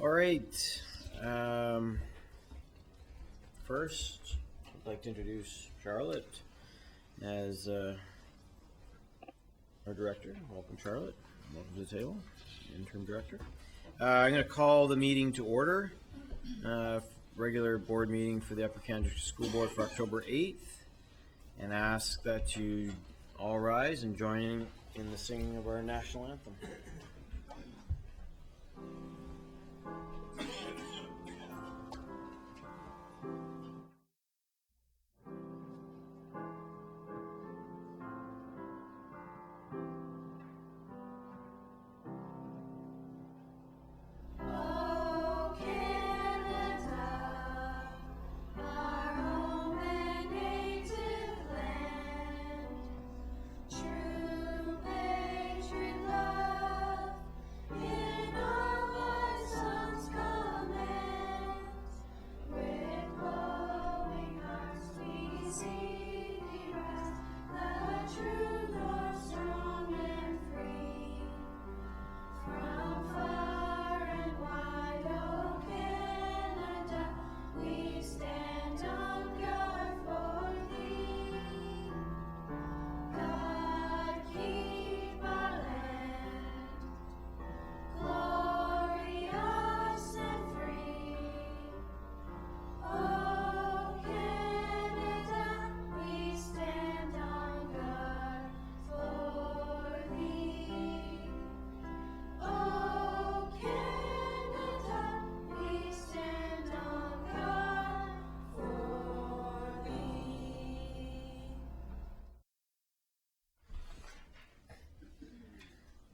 All right. First, I'd like to introduce Charlotte as our director. Welcome, Charlotte. Welcome to the table, interim director. I'm going to call the meeting to order. Regular board meeting for the Upper Canada School Board for October 8th, and ask that you all rise and join in the singing of our national anthem.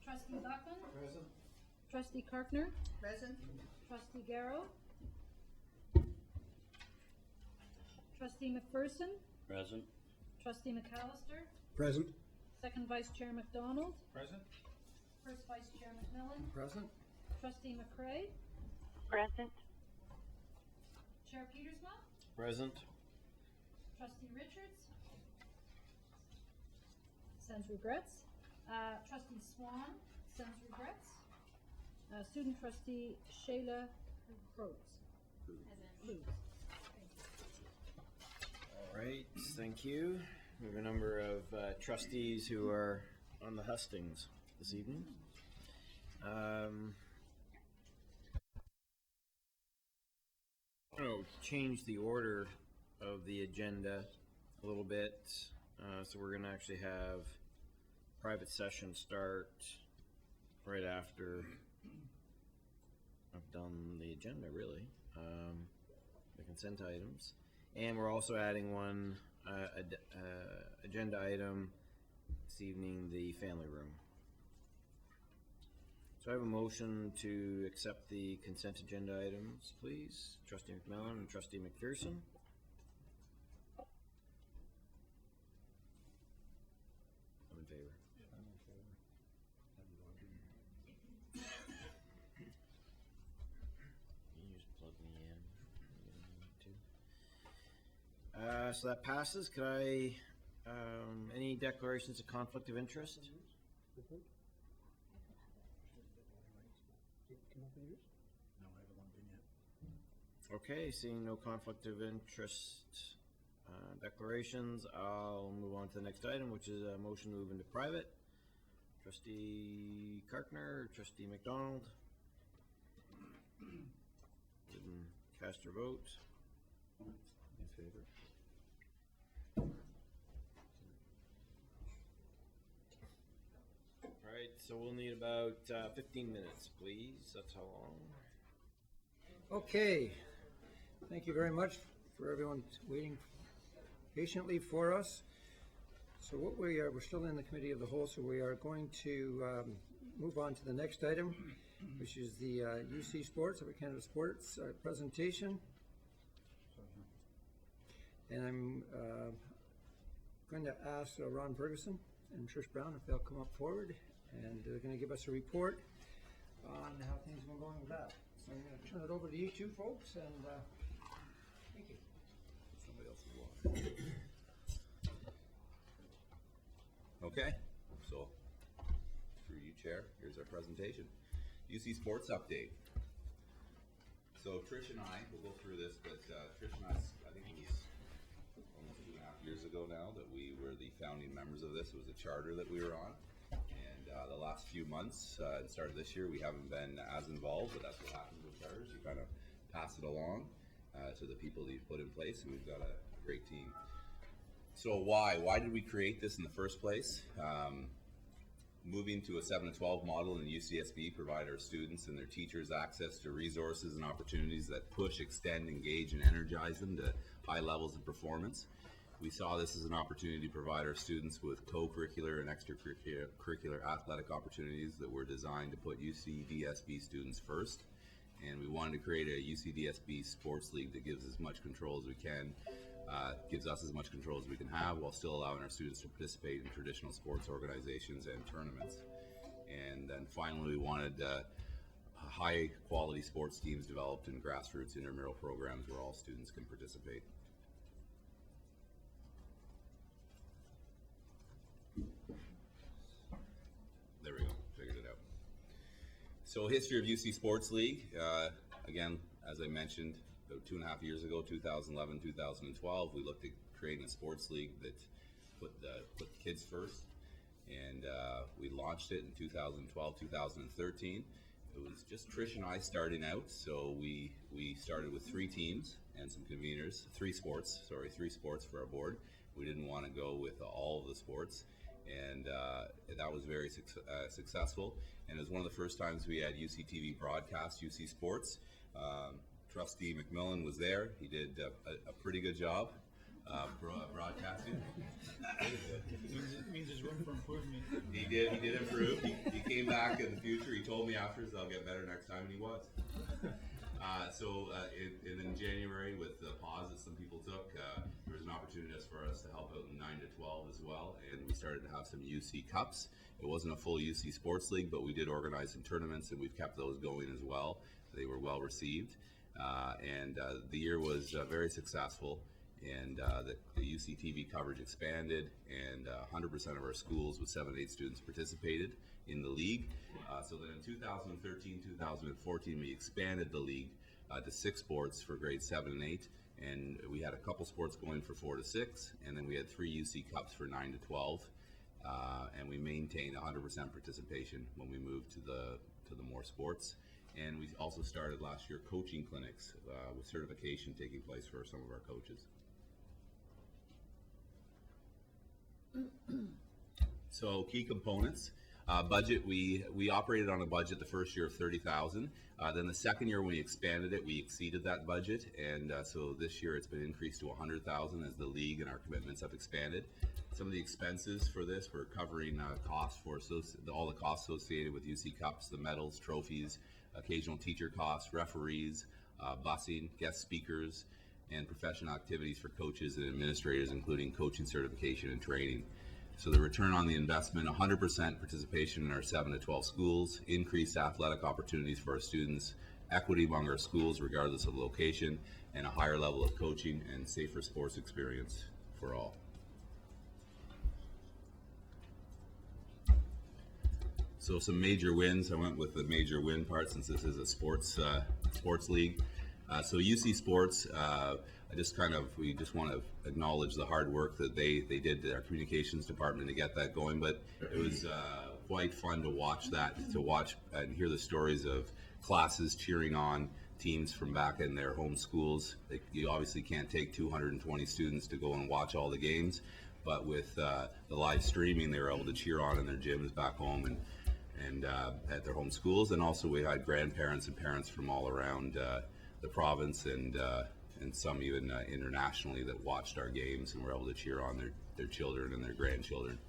Trustee Buckman? Present. Trustee Karkner? Present. Trustee Garrow? Trustee McPherson? Present. Trustee McAllister? Present. Second Vice Chair McDonald? Present. First Vice Chair McMillan? Present. Trustee McCrae? Present. Chair Petersma? Present. Trustee Richards? Sends regrets. Trustee Swan sends regrets. Student Trustee Shayla Cruz. All right, thank you. We have a number of trustees who are on the hustings this evening. I'm going to change the order of the agenda a little bit. So we're going to actually have private session start right after I've done the agenda, really, the consent items. And we're also adding one agenda item this evening, the family room. So I have a motion to accept the consent agenda items, please. Trustee McMillan and Trustee McPherson. I'm in favor. I'm in favor. You just plug me in. So that passes. Could I, any declarations of conflict of interest? No, I haven't logged in yet. Okay, seeing no conflict of interest declarations, I'll move on to the next item, which is a motion to move into private. Trustee Karkner, Trustee McDonald. Didn't cast your vote. In favor. All right, so we'll need about 15 minutes, please. That's how long. Okay, thank you very much for everyone waiting patiently for us. So what we're still in the committee of the whole, so we are going to move on to the next item, which is the UC Sports, Upper Canada Sports presentation. And I'm going to ask Ron Ferguson and Trish Brown if they'll come up forward, and they're going to give us a report on how things have been going with that. So I'm going to turn it over to you two folks, and thank you. Somebody else will walk. Okay, so through you, Chair, here's our presentation. UC Sports Update. So Trish and I, we'll go through this, but Trish and I think it was almost 2.5 years ago now that we were the founding members of this. It was a charter that we were on. And the last few months, and start of this year, we haven't been as involved, but that's what happens with charters. You kind of pass it along to the people that you put in place, and we've got a great team. So why? Why did we create this in the first place? Moving to a 7-12 model in the UCDSB provide our students and their teachers access to resources and opportunities that push, extend, engage, and energize them to high levels of performance. We saw this as an opportunity to provide our students with co-curricular and extracurricular athletic opportunities that were designed to put UCDSB students first. And we wanted to create a UCDSB sports league that gives as much control as we can, gives us as much control as we can have, while still allowing our students to participate in traditional sports organizations and tournaments. And then finally, we wanted high quality sports teams developed in grassroots intramural programs where all students can participate. There we go, figured it out. So history of UC Sports League, again, as I mentioned, about 2.5 years ago, 2011, 2012, we looked at creating a sports league that put the kids first, and we launched it in 2012, 2013. It was just Trish and I starting out, so we started with 3 teams and some conveners, 3 sports for our board. We didn't want to go with all of the sports, and that was very successful. And it was one of the first times we had UCTV broadcast UC Sports. Trustee McMillan was there. He did a pretty good job broadcasting. It means there's room for improvement. He did improve. He came back in the future. He told me afterwards I'll get better next time, and he was. And in January, with the pause that some people took, there was an opportunity for us to help out in 9 to 12 as well, and we started to have some UC Cups. It wasn't a full UC Sports League, but we did organize some tournaments, and we've kept those going as well. They were well received, and the year was very successful, and the UC TV coverage expanded, and 100% of our schools with 7 to 8 students participated in the league. So then in 2013, 2014, we expanded the league to 6 sports for grades 7 and 8, and we had a couple sports going for 4 to 6, and then we had 3 UC Cups for 9 to 12, and we maintained 100% participation when we moved to the more sports. And we also started last year coaching clinics with certification taking place for some of our coaches. So key components. Budget, we operated on a budget the first year of $30,000. Then the second year when we expanded it, we exceeded that budget, and so this year it's been increased to $100,000 as the league and our commitments have expanded. Some of the expenses for this, we're covering costs for all the costs associated with UC Cups, the medals, trophies, occasional teacher costs, referees, busing, guest speakers, and professional activities for coaches and administrators, including coaching certification and training. So the return on the investment, 100% participation in our 7 to 12 schools, increased athletic opportunities for our students, equity among our schools regardless of location, and a higher level of coaching and safer sports experience for all. So some major wins. I went with the major win part since this is a sports league. So UC Sports, we just want to acknowledge the hard work that they did, our communications department, to get that going. But it was quite fun to watch and hear the stories of classes cheering on teams from back in their home schools. You obviously can't take 220 students to go and watch all the games, but with the live streaming, they were able to cheer on in their gyms back home and at their home schools. And also we had grandparents and parents from all around the province and some even internationally that watched our games and were able to cheer on their children and their grandchildren.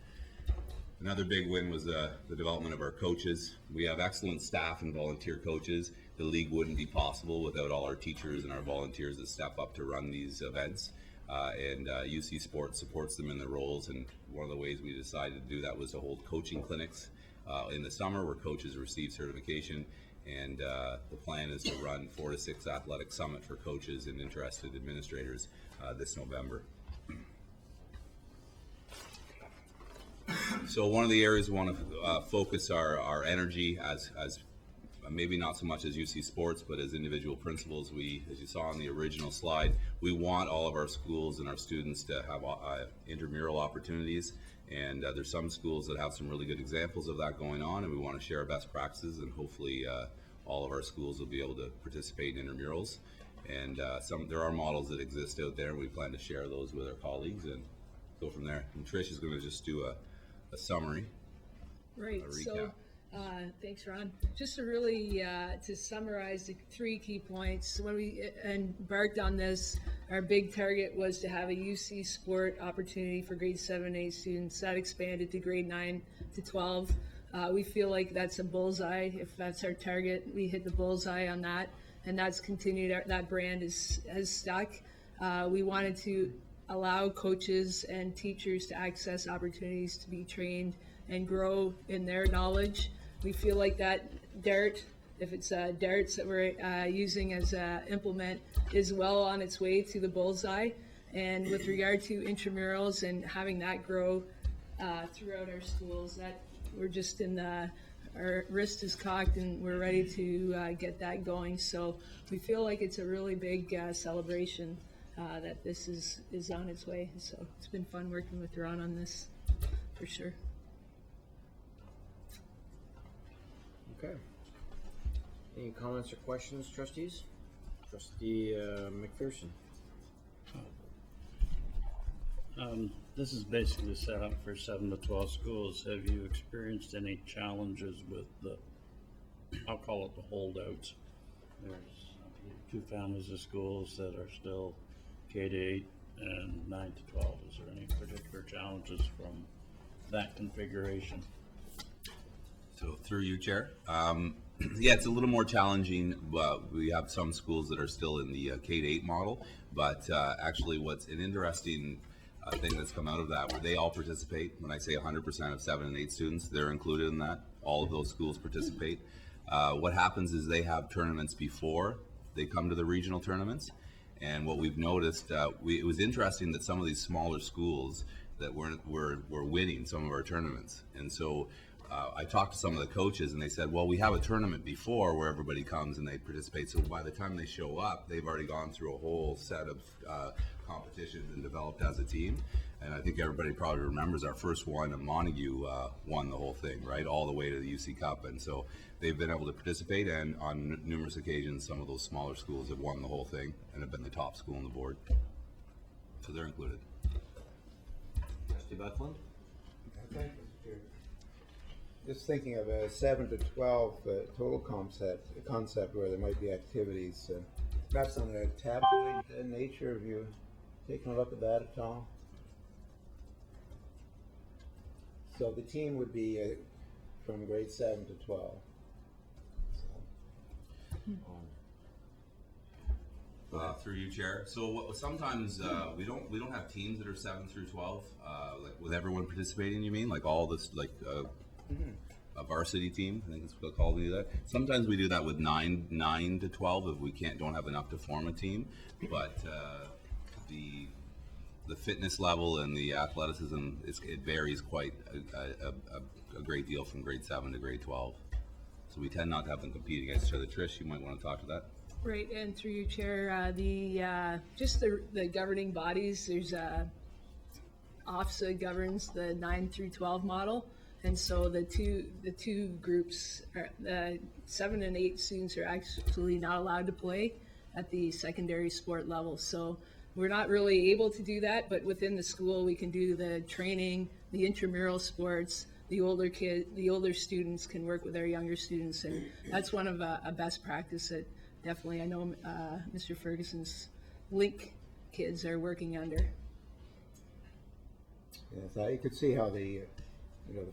Another big win was the development of our coaches. We have excellent staff and volunteer coaches. The league wouldn't be possible without all our teachers and our volunteers that step up to run these events. And UC Sports supports them in their roles, and one of the ways we decided to do that was to hold coaching clinics in the summer where coaches receive certification, and the plan is to run 4 to 6 athletic summit for coaches and interested administrators this November. So one of the areas we want to focus our energy as maybe not so much as UC Sports, but as individual principals, we, as you saw on the original slide, we want all of our schools and our students to have intramural opportunities. And there's some schools that have some really good examples of that going on, and we want to share our best practices, and hopefully all of our schools will be able to participate in intramurals. And there are models that exist out there, and we plan to share those with our colleagues and go from there. And Trish is going to just do a summary. Right, A so, recap. thanks, Ron. Just to really, to summarize the 3 key points, when we embarked on this, our big target was to have a UC sport opportunity for grade 7 and 8 students. That expanded to grade 9 to 12. We feel like that's a bullseye. If that's our target, we hit the bullseye on that, and that's continued. That brand has stuck. We wanted to allow coaches and teachers to access opportunities to be trained and grow in their knowledge. We feel like that DART, if it's DARTs that we're using as a implement, is well on its way to the bullseye. And with regard to intramurals and having that grow throughout our schools, that we're just our wrist is cocked and we're ready to get that going. So we feel like it's a really big celebration that this is on its way. So it's been fun working with Ron on this, for sure. Okay. Any comments or questions, trustees? Trustee McPherson. This is basically set up for 7 to 12 schools. Have you experienced any challenges with I'll call it the holdouts? There's 2 families of schools that are still K to 8 and 9 to 12. Is there any particular challenges from that configuration? So through you, Chair. Yeah, it's a little more challenging, but we have some schools that are still in the K to 8 model. But actually, what's an interesting thing that's come out of that, where they all participate. When I say 100% of 7 and 8 students, they're included in that. All of those schools participate. What happens is they have tournaments before they come to the regional tournaments. And what we've noticed, it was interesting that some of these smaller schools that were winning some of our tournaments. And so I talked to some of the coaches, and they said, well, we have a tournament before where everybody comes and they participate. So by the time they show up, they've already gone through a whole set of competitions and developed as a team. And I think everybody probably remembers our first one, and Montague won the whole thing, right, all the way to the UC Cup. And so they've been able to participate, and on numerous occasions, some of those smaller schools have won the whole thing and have been the top school on the board. So they're included. Trustee Buckland? Thank you, Mr. Chair. Just thinking of a 7 to 12 total concept where there might be activities, perhaps on a tabloid nature. Have you taken a look at that at all? So the team would be from grade 7 to 12. Through you, Chair. So sometimes we don't have teams that are 7 through 12, like with everyone participating. You mean like all this, like a varsity team? I think it's what called do that. Sometimes we do that with 9 to 12 if we don't have enough to form a team. But the fitness level and the athleticism it varies quite a great deal from grade 7 to grade 12. So we tend not to have them compete against each other. Trish, you might want to talk to that. Right, and through you, Chair, the governing bodies, there's OFSA governs the 9 through 12 model, and so the two groups, the 7 and 8 students are actually not allowed to play at the secondary sport level. So we're not really able to do that, but within the school we can do the training, the intramural sports. The older students can work with our younger students, and that's one of a best practice that definitely I know Mr. Ferguson's Link kids are working under. Yes, you could see how the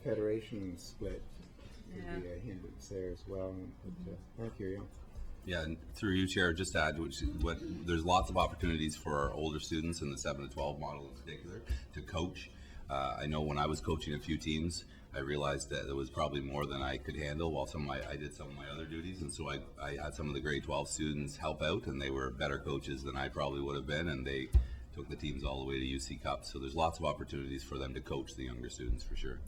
federation split Yeah. would be a hindrance there as well. But, thank you. Yeah, and through you, Chair, just to add, there's lots of opportunities for our older students in the 7 to 12 model in particular to coach. I know when I was coaching a few teams, I realized that there was probably more than I could handle while I did some of my other duties. And so I had some of the grade 12 students help out, and they were better coaches than I probably would have been, and they took the teams all the way to UC Cup. So there's lots of opportunities for them to coach the younger students for sure.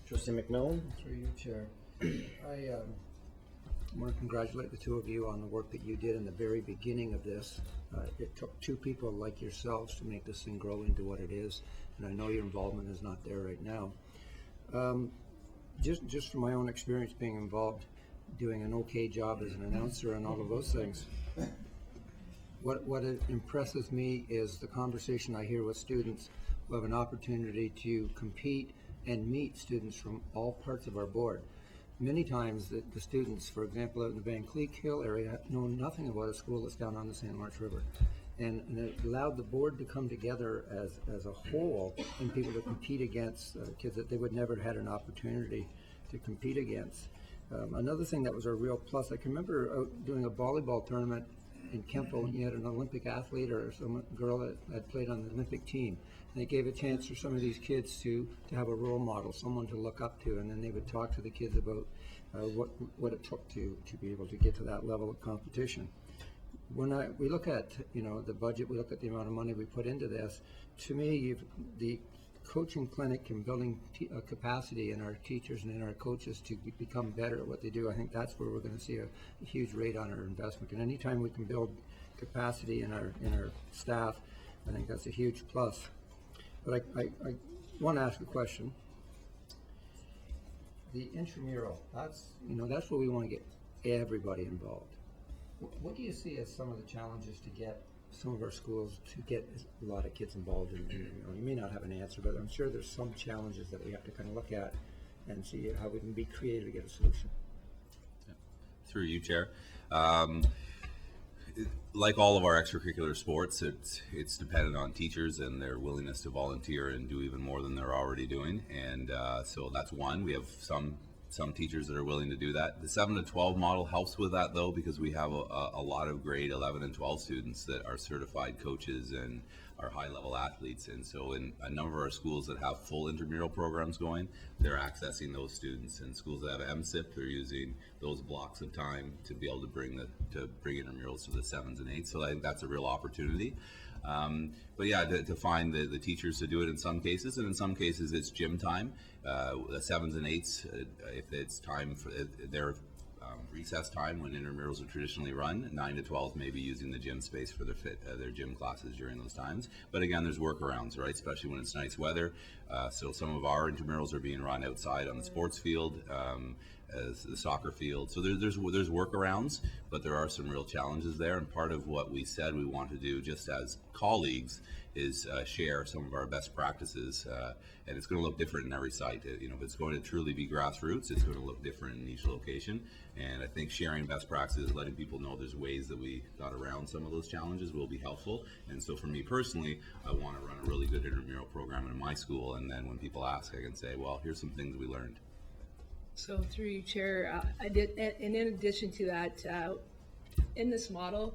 Trustee McMillan? Through you, Chair. I want to congratulate the two of you on the work that you did in the very beginning of this. It took two people like yourselves to make this thing grow into what it is, and I know your involvement is not there right now. Just from my own experience being involved, doing an okay job as an announcer and all of those things, what it impresses me is the conversation I hear with students who have an opportunity to compete and meet students from all parts of our board. Many times the students, for example, out in the Van Cleek Hill area, know nothing about a school that's down on the St. Lawrence River. And it allowed the board to come together as a whole and people to compete against kids that they would never had an opportunity to compete against. Another thing that was a real plus, I can remember out doing a volleyball tournament in Kempo, and you had an Olympic athlete or some girl that had played on the Olympic team. And it gave a chance for some of these kids to have a role model, someone to look up to, and then they would talk to the kids about what it took to be able to get to that level of competition. When we look at the budget, we look at the amount of money we put into this. To me, the coaching clinic and building capacity in our teachers and in our coaches to become better at what they do, I think that's where we're going to see a huge rate on our investment. And anytime we can build capacity in our staff, I think that's a huge plus. But I want to ask a question. The intramural, that's where we want to get everybody involved. What do you see as some of the challenges to get some of our schools to get a lot of kids involved in you may not have an answer, but I'm sure there's some challenges that we have to kind of look at and see how we can be creative to get a solution. Through you, Chair. Like all of our extracurricular sports, it's dependent on teachers and their willingness to volunteer and do even more than they're already doing. And so that's one. We have some teachers that are willing to do that. The 7 to 12 model helps with that, though, because we have a lot of grade 11 and 12 students that are certified coaches and are high-level athletes. And so in a number of our schools that have full intramural programs going, they're accessing those students. And schools that have MSIP, they're using those blocks of time to be able to bring intramurals to the 7s and 8s. So I think that's a real opportunity. But yeah, to find the teachers to do it in some cases, and in some cases it's gym time. The 7s and 8s, if it's time for their recess time when intramurals are traditionally run, 9 to 12 may be using the gym space for their gym classes during those times. But again, there's workarounds, right? Especially when it's nice weather. So some of our intramurals are being run outside on the sports field, as the soccer field. So there's workarounds, but there are some real challenges there. And part of what we said we want to do, just as colleagues, is share some of our best practices, and it's going to look different in every site. If it's going to truly be grassroots, it's going to look different in each location. And I think sharing best practices, letting people know there's ways that we got around some of those challenges will be helpful. And so for me personally, I want to run a really good intramural program in my school, and then when people ask, I can say, well, here's some things we learned. So through you, Chair, I did, and in addition to that, in this model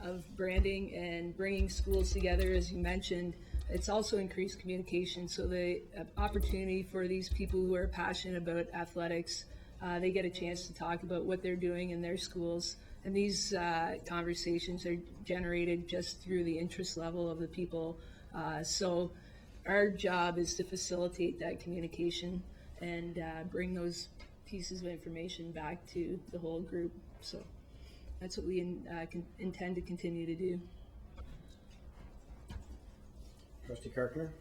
of branding and bringing schools together, as you mentioned, it's also increased communication. So the opportunity for these people who are passionate about athletics, they get a chance to talk about what they're doing in their schools. And these conversations are generated just through the interest level of the people. So our job is to facilitate that communication and bring those pieces of information back to the whole group. So that's what we intend to continue to do. Trustee Carpenter?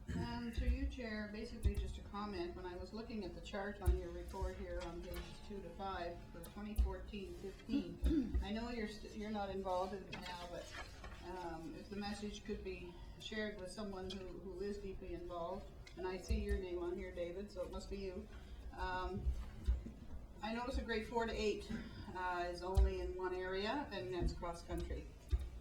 To you, Chair, basically just a comment. When I was looking at the chart on your report here on pages 2 to 5 for 2014-15, I know you're not involved in it now, but if the message could be shared with someone who is deeply involved, and I see your name on here, David, so it must be you. I notice a grade 4 to 8 is only in one area, and that's cross country.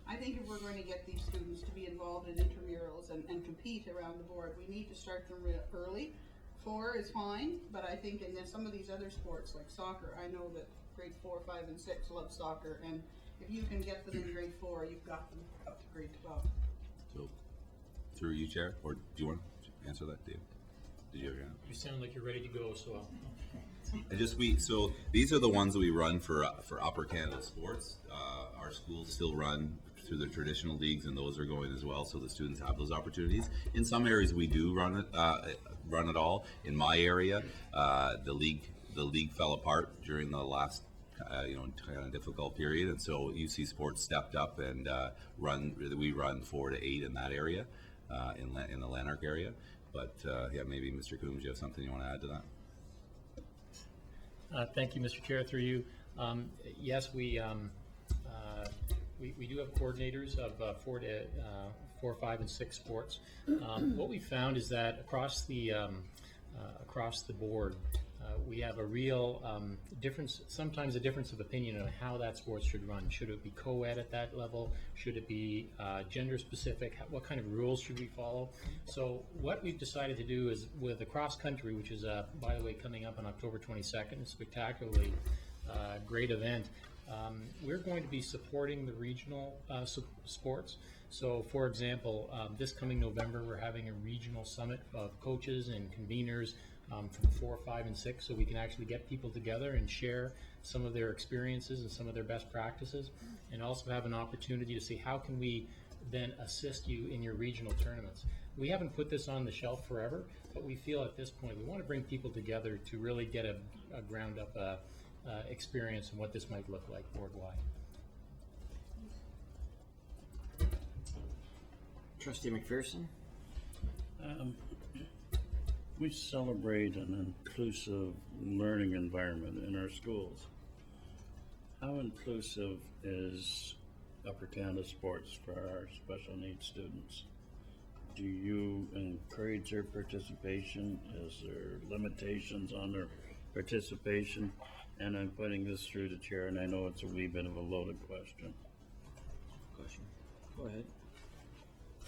I think if we're going to get these students to be involved in intramurals and compete around the board, we need to start them early. 4 is fine, but I think in some of these other sports like soccer, I know that grade 4, 5, and 6 love soccer, and if you can get them in grade 4, you've got them up to grade 12. So through you, Chair, or do you want to answer that, Dave? Did you have your hand? You sound like you're ready to go, so So these are the ones that we run for Upper Canada sports. Our schools still run through the traditional leagues, and those are going as well, so the students have those opportunities. In some areas we do run it all. In my area, the league the league fell apart during the last kind of difficult period, and so UC Sports stepped up and we run 4 to 8 in that area, in the Lanark area. But yeah, maybe Mr. Coombs, you have something you want to add to that? Thank you, Mr. Chair, through you. Yes, we do have coordinators of 4, 5, and 6 sports. What we found is that across the board, we have a real difference, sometimes a difference of opinion on how that sport should run. Should it be co-ed at that level? Should it be gender specific? What kind of rules should we follow? So what we've decided to do is with the cross country, which is, by the way, coming up on October 22nd, a spectacularly great event, we're going to be supporting the regional sports. So, for example, this coming November, we're having a regional summit of coaches and conveners from 4, 5, and 6, so we can actually get people together and share some of their experiences and some of their best practices, and also have an opportunity to see how can we then assist you in your regional tournaments. We haven't put this on the shelf forever, but we feel at this point we want to bring people together to really get a ground-up experience and what this might look like board-wide. Trustee McPherson? We celebrate an inclusive learning environment in our schools. How inclusive is Upper Canada Sports for our special needs students? Do you encourage their participation? Is there limitations on their participation? And I'm putting this through the chair, and I know it's a wee bit of a loaded question. Go ahead.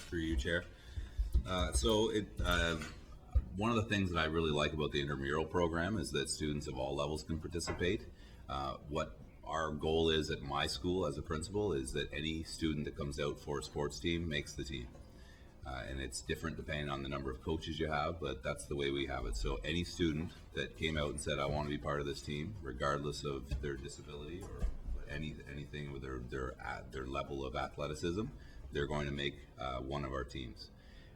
Through you, Chair. One of the things that I really like about the intramural program is that students of all levels can participate. What our goal is at my school as a principal is that any student that comes out for a sports team makes the team. And it's different depending on the number of coaches you have, but that's the way we have it. So any student that came out and said, I want to be part of this team, regardless of their disability or anything with their level of athleticism, they're going to make one of our teams.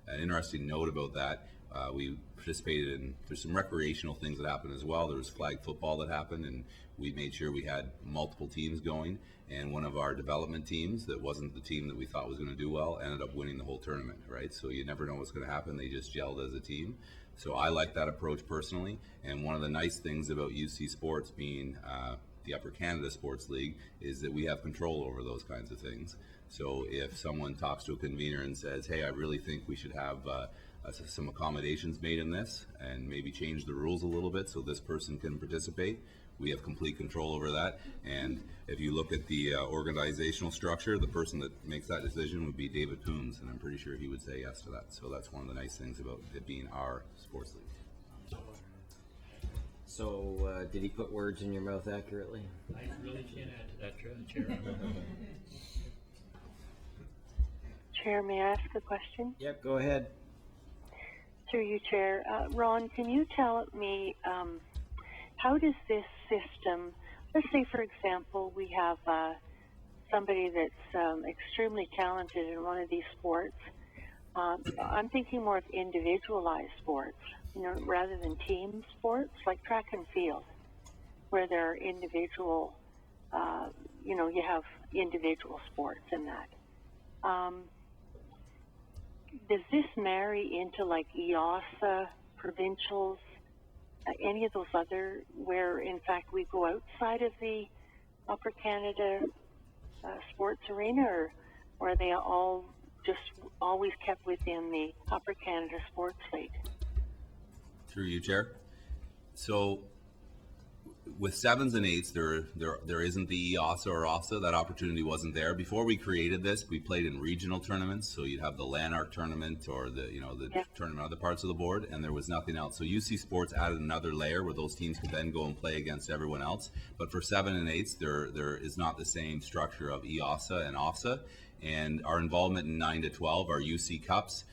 An interesting note about that, we participated in, there's some recreational things that happened as well. There was flag football that happened, and we made sure we had multiple teams going, and one of our development teams that wasn't the team that we thought was going to do well ended up winning the whole tournament, right? So you never know what's going to happen. They just gelled as a team. So I like that approach personally, and one of the nice things about UC Sports being the Upper Canada Sports League is that we have control over those kinds of things. So if someone talks to a convener and says, hey, I really think we should have some accommodations made in this and maybe change the rules a little bit so this person can participate, we have complete control over that. And if you look at the organizational structure, the person that makes that decision would be David Coombs, and I'm pretty sure he would say yes to that. So that's one of the nice things about it being our sports league. So, did he put words in your mouth accurately? I really can't add to that, Chair. Chair, may I ask a question? Yep, go ahead. Through you, Chair. Ron, can you tell me how does this system, let's say, for example, we have somebody that's extremely talented in one of these sports. I'm thinking more of individualized sports, rather than team sports, like track and field, where there are individual, you have individual sports in that. Does this marry into like EOSA, provincials, any of those other, where in fact we go outside of the Upper Canada sports arena, or are they all just always kept within the Upper Canada Sports League? Through you, Chair. So with 7s and 8s, there isn't the EOSA or OFSA. That opportunity wasn't there. Before we created this, we played in regional tournaments. So you'd have the Lanark tournament or the tournament on other parts of the board, and there was nothing else. So UC Sports added another layer where those teams could then go and play against everyone else. But for 7 and 8s, there is not the same structure of EOSA and OFSA. And our involvement in 9 to 12, our UC Cups,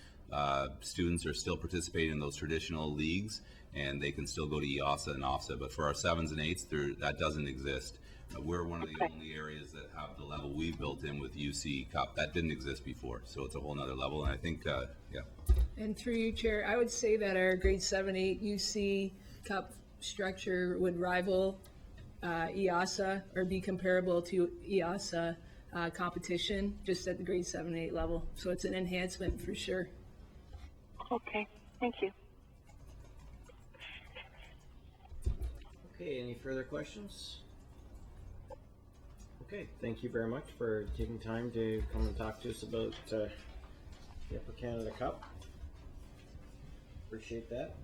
students are still participating in those traditional leagues, and they can still go to EOSA and OFSA. But for our 7s and 8s, that doesn't exist. We're one of the only areas that have the level we've built in with UC Cup. That didn't exist before, so it's a whole nother level. And I think, And through you, Chair, I would say that our grade 7, 8 UC Cup structure would rival EASA or be comparable to EASA competition, just at the grade 7 8 level. So it's an enhancement for sure. Okay, thank you. Okay, any further questions? Okay, thank you very much for taking time to come and talk to us about the Upper Canada Cup. Appreciate that.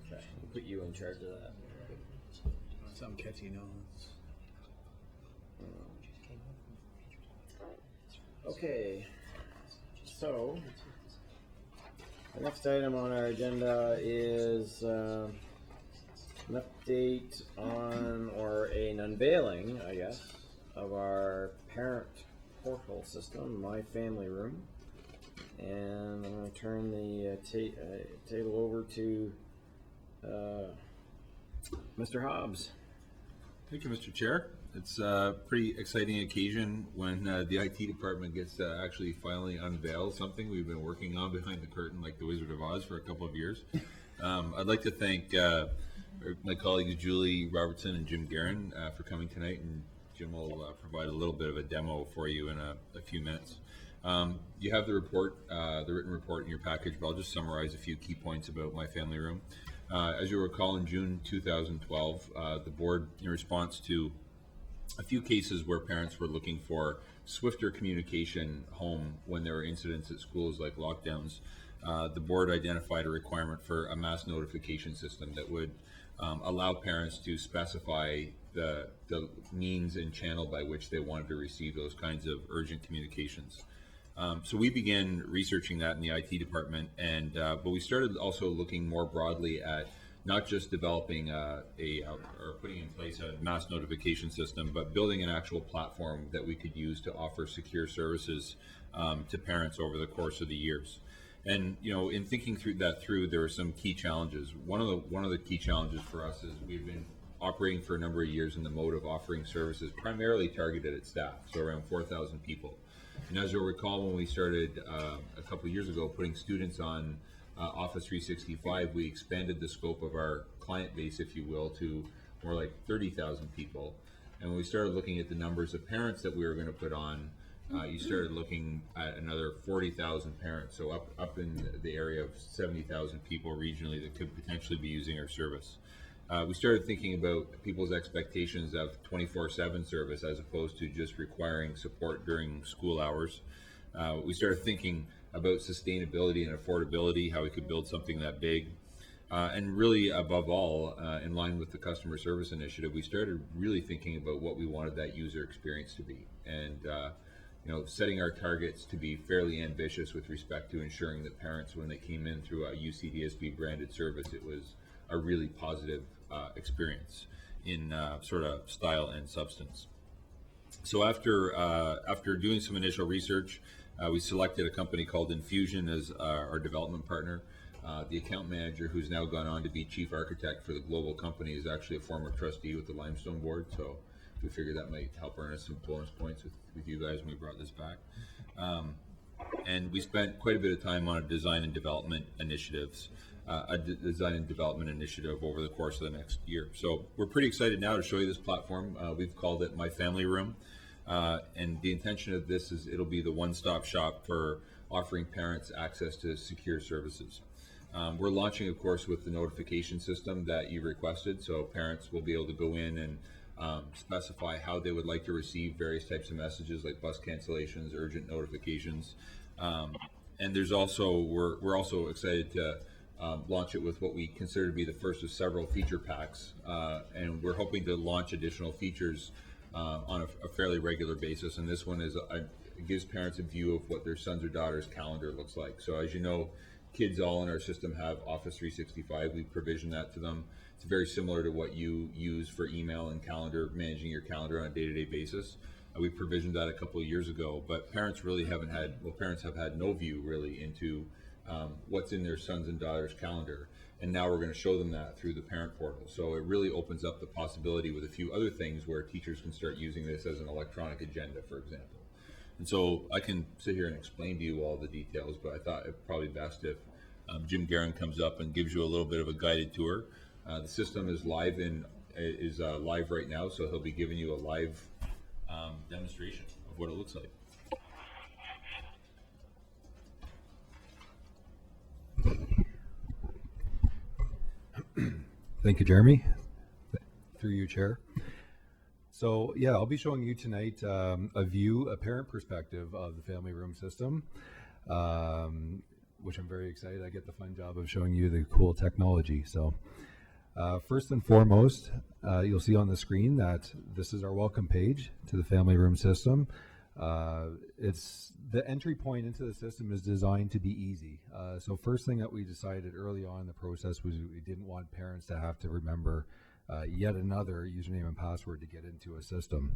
Okay, we'll put you in charge of that. Some catchy notes. Okay, so the next item on our agenda is an update on, or an unveiling, I guess, of our parent portal system, My Family Room. And I'm going to turn the table over to Mr. Hobbs. Thank you, Mr. Chair. It's a pretty exciting occasion when the IT department gets to actually finally unveil something we've been working on behind the curtain like the Wizard of Oz for a couple of years. I'd like to thank my colleagues Julie Robertson and Jim Guerin for coming tonight, and Jim will provide a little bit of a demo for you in a few minutes. You have the report, the written report in your package, but I'll just summarize a few key points about My Family Room. As you'll recall, in June 2012, the board, in response to a few cases where parents were looking for swifter communication home when there were incidents at schools like lockdowns, the board identified a requirement for a mass notification system that would allow parents to specify the means and channel by which they wanted to receive those kinds of urgent communications. So we began researching that in the IT department, and but we started also looking more broadly at not just developing or putting in place a mass notification system, but building an actual platform that we could use to offer secure services to parents over the course of the years. And in thinking through that, there were some key challenges. One of the key challenges for us is we've been operating for a number of years in the mode of offering services primarily targeted at staff, so around 4,000 people. And as you'll recall, when we started a couple of years ago putting students on Office 365, we expanded the scope of our client base, if you will, to more like 30,000 people. And when we started looking at the numbers of parents that we were going to put on, you started looking at another 40,000 parents, so up in the area of 70,000 people regionally that could potentially be using our service. We started thinking about people's expectations of 24/7 service as opposed to just requiring support during school hours. We started thinking about sustainability and affordability, how we could build something that big. And really, above all, in line with the customer service initiative, we started really thinking about what we wanted that user experience to be. And setting our targets to be fairly ambitious with respect to ensuring that parents, when they came in through a UCDSB branded service, it was a really positive experience in sort of style and substance. So after doing some initial research, we selected a company called Infusion as our development partner. The account manager, who's now gone on to be chief architect for the global company, is actually a former trustee with the Limestone Board, so we figured that might help earn us some bonus points with you guys when we brought this back. And we spent quite a bit of time on a design and development initiative over the course of the next year. So we're pretty excited now to show you this platform. We've called it My Family Room. And the intention of this is it'll be the one-stop shop for offering parents access to secure services. We're launching, of course, with the notification system that you requested, so parents will be able to go in and specify how they would like to receive various types of messages like bus cancellations, urgent notifications. And there's also, we're also excited to launch it with what we consider to be the first of several feature packs. And we're hoping to launch additional features on a fairly regular basis. And this one is it gives parents a view of what their son's or daughter's calendar looks like. So as you know, kids all in our system have Office 365. We provision that to them. It's very similar to what you use for email and calendar, managing your calendar on a day-to-day basis. We provisioned that a couple of years ago, but parents really haven't had, parents have had no view really into what's in their sons and daughters' calendar. And now we're going to show them that through the parent portal. So it really opens up the possibility with a few other things where teachers can start using this as an electronic agenda, for example. And so I can sit here and explain to you all the details, but I thought it probably best if Jim Guerin comes up and gives you a little bit of a guided tour. The system is live live right now, so he'll be giving you a live demonstration of what it looks like. Thank you, Jeremy. Through you, Chair. So yeah, I'll be showing you tonight a parent perspective of the family room system, which I'm very excited. I get the fun job of showing you the cool technology. So first and foremost, you'll see on the screen that this is our welcome page to the family room system. It's the entry point into the system is designed to be easy. So first thing that we decided early on in the process was we didn't want parents to have to remember yet another username and password to get into a system.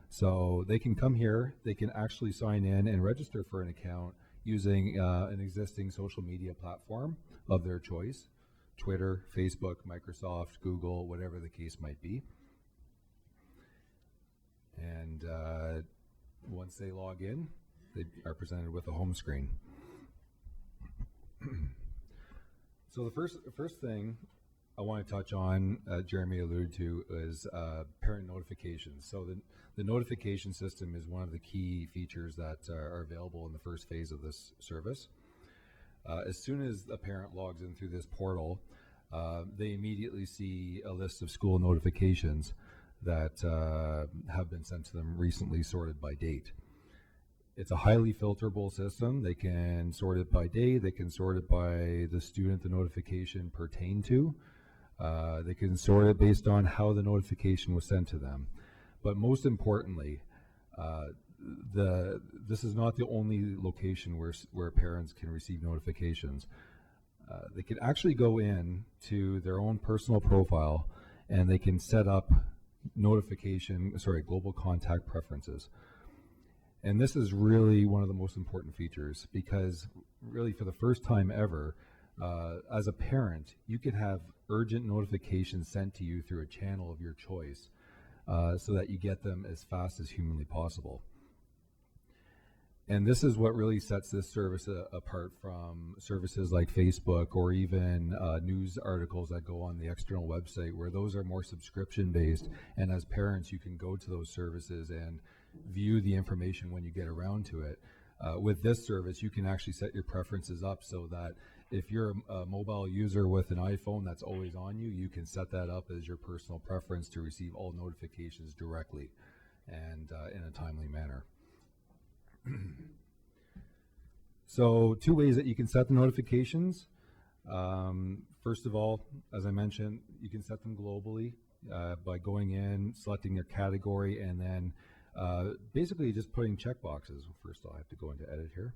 So they can come here, they can actually sign in and register for an account using an existing social media platform of their choice: Twitter, Facebook, Microsoft, Google, whatever the case might be. And once they log in, they are presented with a home screen. So the first thing I want to touch on, Jeremy alluded to, is parent notifications. So the notification system is one of the key features that are available in the first phase of this service. As soon as a parent logs in through this portal, they immediately see a list of school notifications that have been sent to them recently, sorted by date. It's a highly filterable system. They can sort it by day, they can sort it by the student the notification pertained to. They can sort it based on how the notification was sent to them. But most importantly, this is not the only location where parents can receive notifications. They can actually go in to their own personal profile and they can set up global contact preferences. And this is really one of the most important features, because really for the first time ever, as a parent, you can have urgent notifications sent to you through a channel of your choice, so that you get them as fast as humanly possible. And this is what really sets this service apart from services like Facebook or even news articles that go on the external website, where those are more subscription based, and as parents you can go to those services and view the information when you get around to it. With this service, you can actually set your preferences up so that if you're a mobile user with an iPhone that's always on you, you can set that up as your personal preference to receive all notifications directly and in a timely manner. So 2 ways that you can set the notifications. First of all, as I mentioned, you can set them globally by going in, selecting your category, and then basically just putting checkboxes. First, I'll have to go into edit here.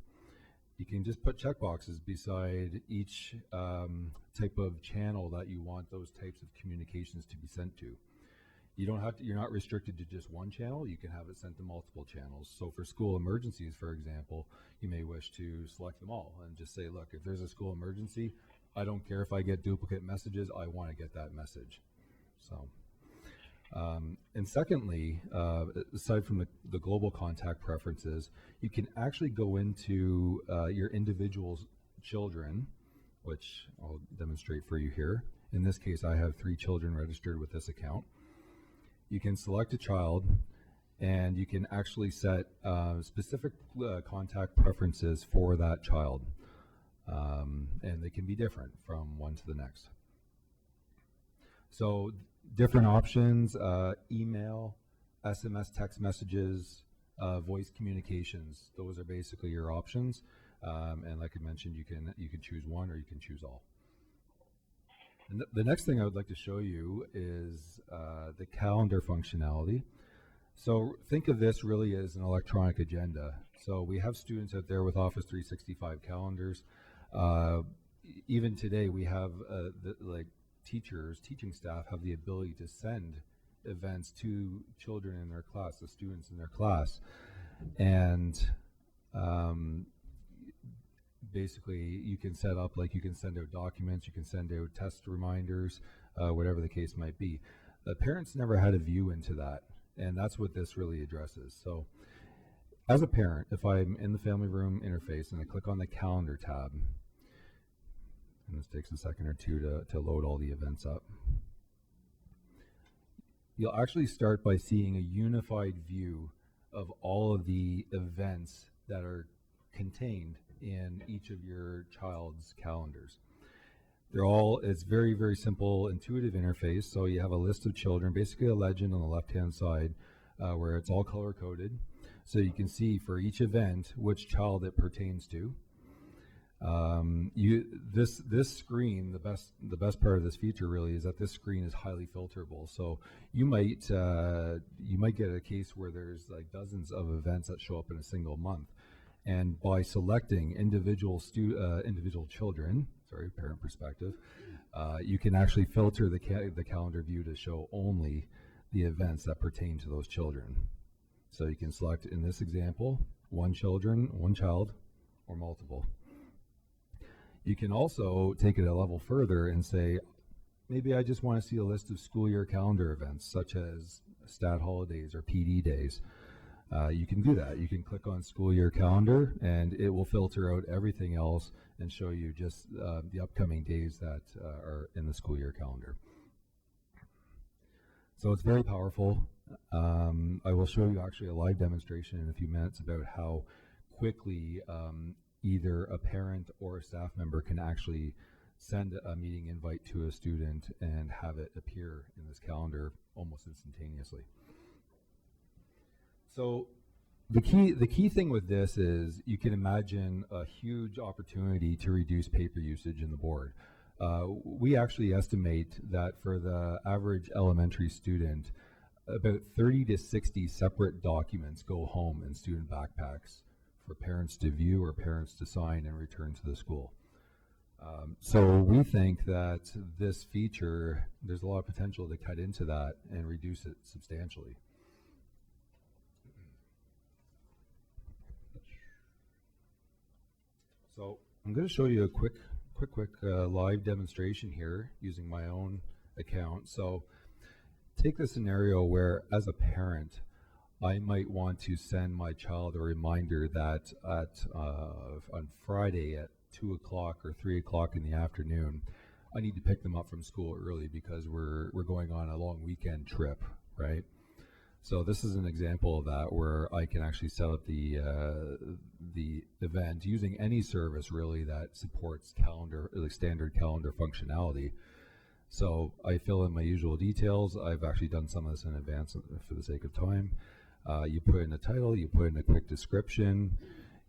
You can just put checkboxes beside each type of channel that you want those types of communications to be sent to. You don't have to, you're not restricted to just one channel. You can have it sent to multiple channels. So for school emergencies, for example, you may wish to select them all and just say, look, if there's a school emergency, I don't care if I get duplicate messages, I want to get that message. So, and secondly, aside from the global contact preferences, you can actually go into your individual children, which I'll demonstrate for you here. In this case, I have 3 children registered with this account. You can select a child, and you can actually set specific contact preferences for that child, and they can be different from one to the next. So different options: email, SMS text messages, voice communications. Those are basically your options, and like I mentioned, you can choose one or you can choose all. And the next thing I would like to show you is the calendar functionality. So think of this really as an electronic agenda. So we have students out there with Office 365 calendars. Even today we have teaching staff have the ability to send events to children in their class, the students in their class. And basically you can set up, like you can send out documents, you can send out test reminders, whatever the case might be. The parents never had a view into that, and that's what this really addresses. So as a parent, if I'm in the family room interface and I click on the calendar tab, and this takes a second or two to load all the events up, you'll actually start by seeing a unified view of all of the events that are contained in each of your child's calendars. They're all, it's very, very simple, intuitive interface. So you have a list of children, basically a legend on the left-hand side, where it's all color-coded. So you can see for each event which child it pertains to. This screen, the best part of this feature really is that this screen is highly filterable. So you might get a case where there's like dozens of events that show up in a single month, and by selecting individual children, sorry, parent perspective, you can actually filter the calendar view to show only the events that pertain to those children. So you can select, in this example, one child, or multiple. You can also take it a level further and say, maybe I just want to see a list of school year calendar events, such as stat holidays or PD days. You can do that. You can click on school year calendar, and it will filter out everything else and show you just the upcoming days that are in the school year calendar. So it's very powerful. I will show you actually a live demonstration in a few minutes about how quickly either a parent or a staff member can actually send a meeting invite to a student and have it appear in this calendar almost instantaneously. So the key thing with this is you can imagine a huge opportunity to reduce paper usage in the board. We actually estimate that for the average elementary student, about 30 to 60 separate documents go home in student backpacks for parents to view or parents to sign and return to the school. So we think that this feature, there's a lot of potential to cut into that and reduce it substantially. So I'm going to show you a quick live demonstration here using my own account. So take the scenario where, as a parent, I might want to send my child a reminder that on Friday at 2 o'clock or 3 o'clock in the afternoon, I need to pick them up from school early because we're going on a long weekend trip, right? So this is an example of that, where I can actually set up the event using any service really that supports calendar, like standard calendar functionality. So I fill in my usual details. I've actually done some of this in advance for the sake of time. You put in a title, you put in a quick description,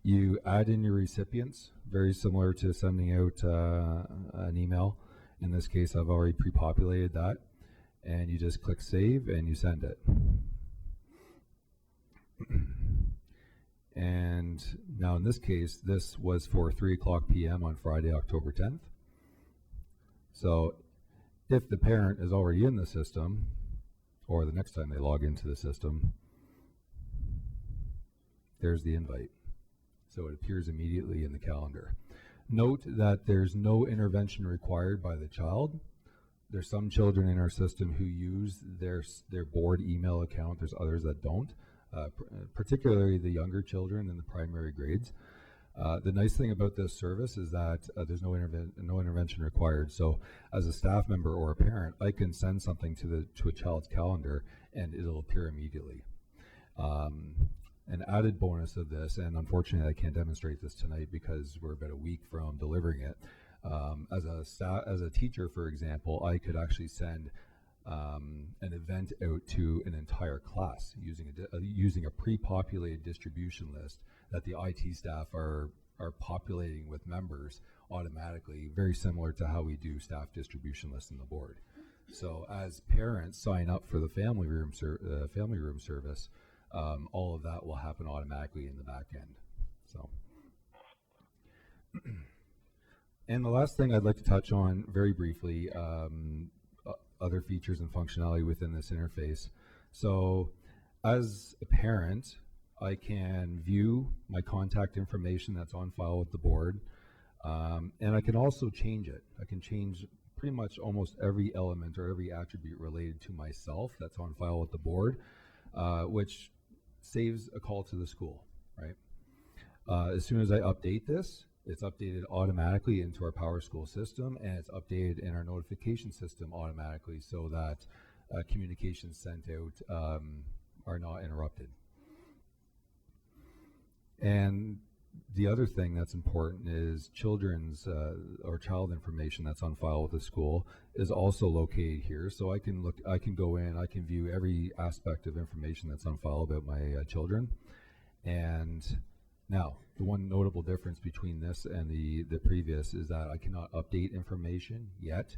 you add in your recipients, very similar to sending out an email. In this case, I've already pre-populated that, and you just click save and you send it. And now in this case, this was for 3 o'clock p.m. on Friday, October 10th. So if the parent is already in the system, or the next time they log into the system, there's the invite. So it appears immediately in the calendar. Note that there's no intervention required by the child. There's some children in our system who use their board email account. There's others that don't, particularly the younger children in the primary grades. The nice thing about this service is that there's no intervention required. So as a staff member or a parent, I can send something to a child's calendar and it'll appear immediately. An added bonus of this, and unfortunately I can't demonstrate this tonight because we're about a week from delivering it. As a teacher, for example, I could actually send an event out to an entire class using a pre-populated distribution list that the IT staff are populating with members automatically, very similar to how we do staff distribution lists in the board. So as parents sign up for the family room service, all of that will happen automatically in the back end. So, and the last thing I'd like to touch on very briefly, other features and functionality within this interface. So as a parent, I can view my contact information that's on file with the board. And I can also change it. I can change pretty much almost every element or every attribute related to myself that's on file with the board, which saves a call to the school, right? As soon as I update this, it's updated automatically into our Power School system, and it's updated in our notification system automatically so that communications sent out are not interrupted. And the other thing that's important is children's or child information that's on file with the school is also located here. So I can go in, I can view every aspect of information that's on file about my children. And now, the one notable difference between this and the previous is that I cannot update information yet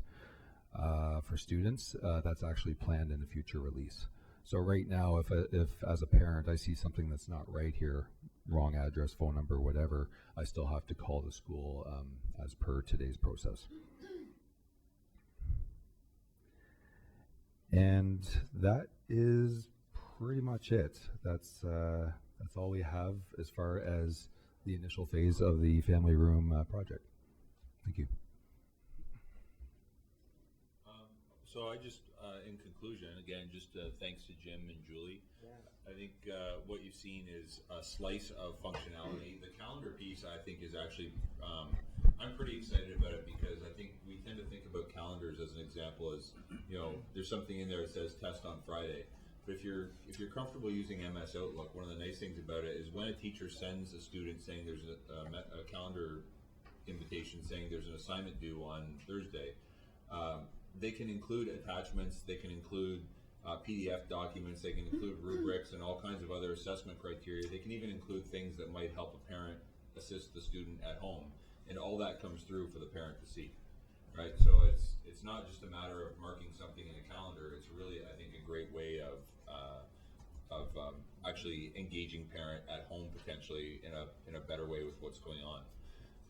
for students. That's actually planned in a future release. So right now, if as a parent I see something that's not right here, wrong address, phone number, whatever, I still have to call the school as per today's process. And that is pretty much it. That's all we have as far as the initial phase of the family room project. Thank you. So I just, in conclusion, again, just thanks to Jim and Julie. Yeah. I think what you've seen is a slice of functionality. The calendar piece, I think, is actually, I'm pretty excited about it because I think we tend to think about calendars as an example as, you know, there's something in there that says test on Friday. But if you're comfortable using MS Outlook, one of the nice things about it is when a teacher sends a student saying there's a calendar invitation saying there's an assignment due on Thursday, they can include attachments, they can include PDF documents, they can include rubrics and all kinds of other assessment criteria. They can even include things that might help a parent assist the student at home. And all that comes through for the parent to see, right? So it's not just a matter of marking something in a calendar. It's really, I think, a great way of actually engaging parent at home potentially in a better way with what's going on.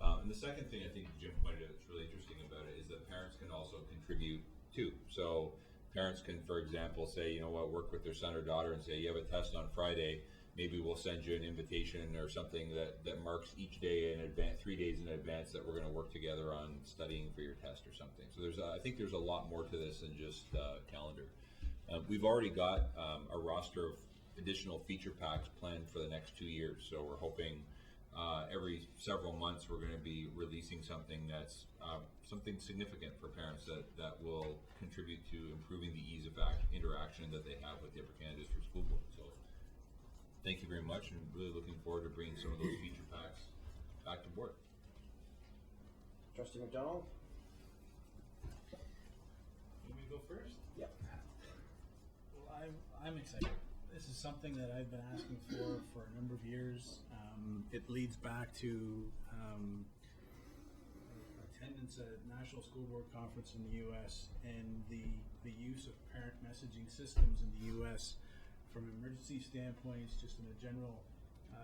And the second thing I think Jim pointed out that's really interesting about it is that parents can also contribute too. So parents can, for example, say, you know what, work with their son or daughter and say, you have a test on Friday, maybe we'll send you an invitation or something that marks each day in advance, 3 days in advance, that we're going to work together on studying for your test or something. So I think there's a lot more to this than just calendar. We've already got a roster of additional feature packs planned for the next 2 years. So we're hoping every several months we're going to be releasing something that's something significant for parents that will contribute to improving the ease of interaction that they have with the Upper Canada District School Board. So thank you very much, and really looking forward to bringing some of those feature packs back to board. Trustee McDonald? Let me go first? Yep. Well, I'm excited. This is something that I've been asking for a number of years. It leads back to attendance at a National School Board Conference in the U.S. and the use of parent messaging systems in the U.S. from an emergency standpoint, just in a general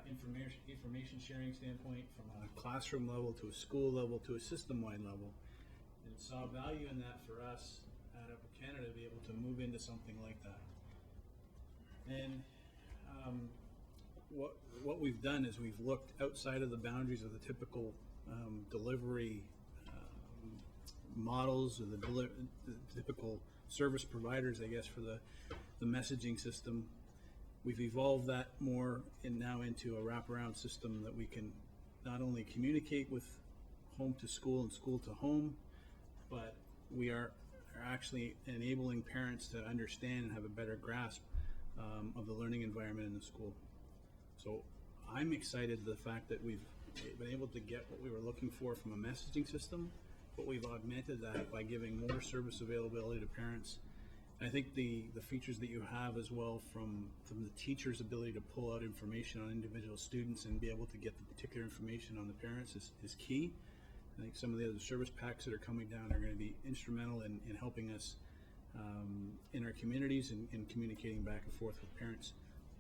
information sharing standpoint, from a classroom level to a school level to a system-wide level. And saw value in that for us at Upper Canada to be able to move into something like that. And what we've done is we've looked outside of the boundaries of the typical delivery models or the typical service providers, I guess, for the messaging system. We've evolved that more now into a wraparound system that we can not only communicate with home to school and school to home, but we are actually enabling parents to understand and have a better grasp of the learning environment in the school. So I'm excited the fact that we've been able to get what we were looking for from a messaging system, but we've augmented that by giving more service availability to parents. And I think the features that you have as well from the teacher's ability to pull out information on individual students and be able to get the particular information on the parents is key. I think some of the other service packs that are coming down are going to be instrumental in helping us in our communities and communicating back and forth with parents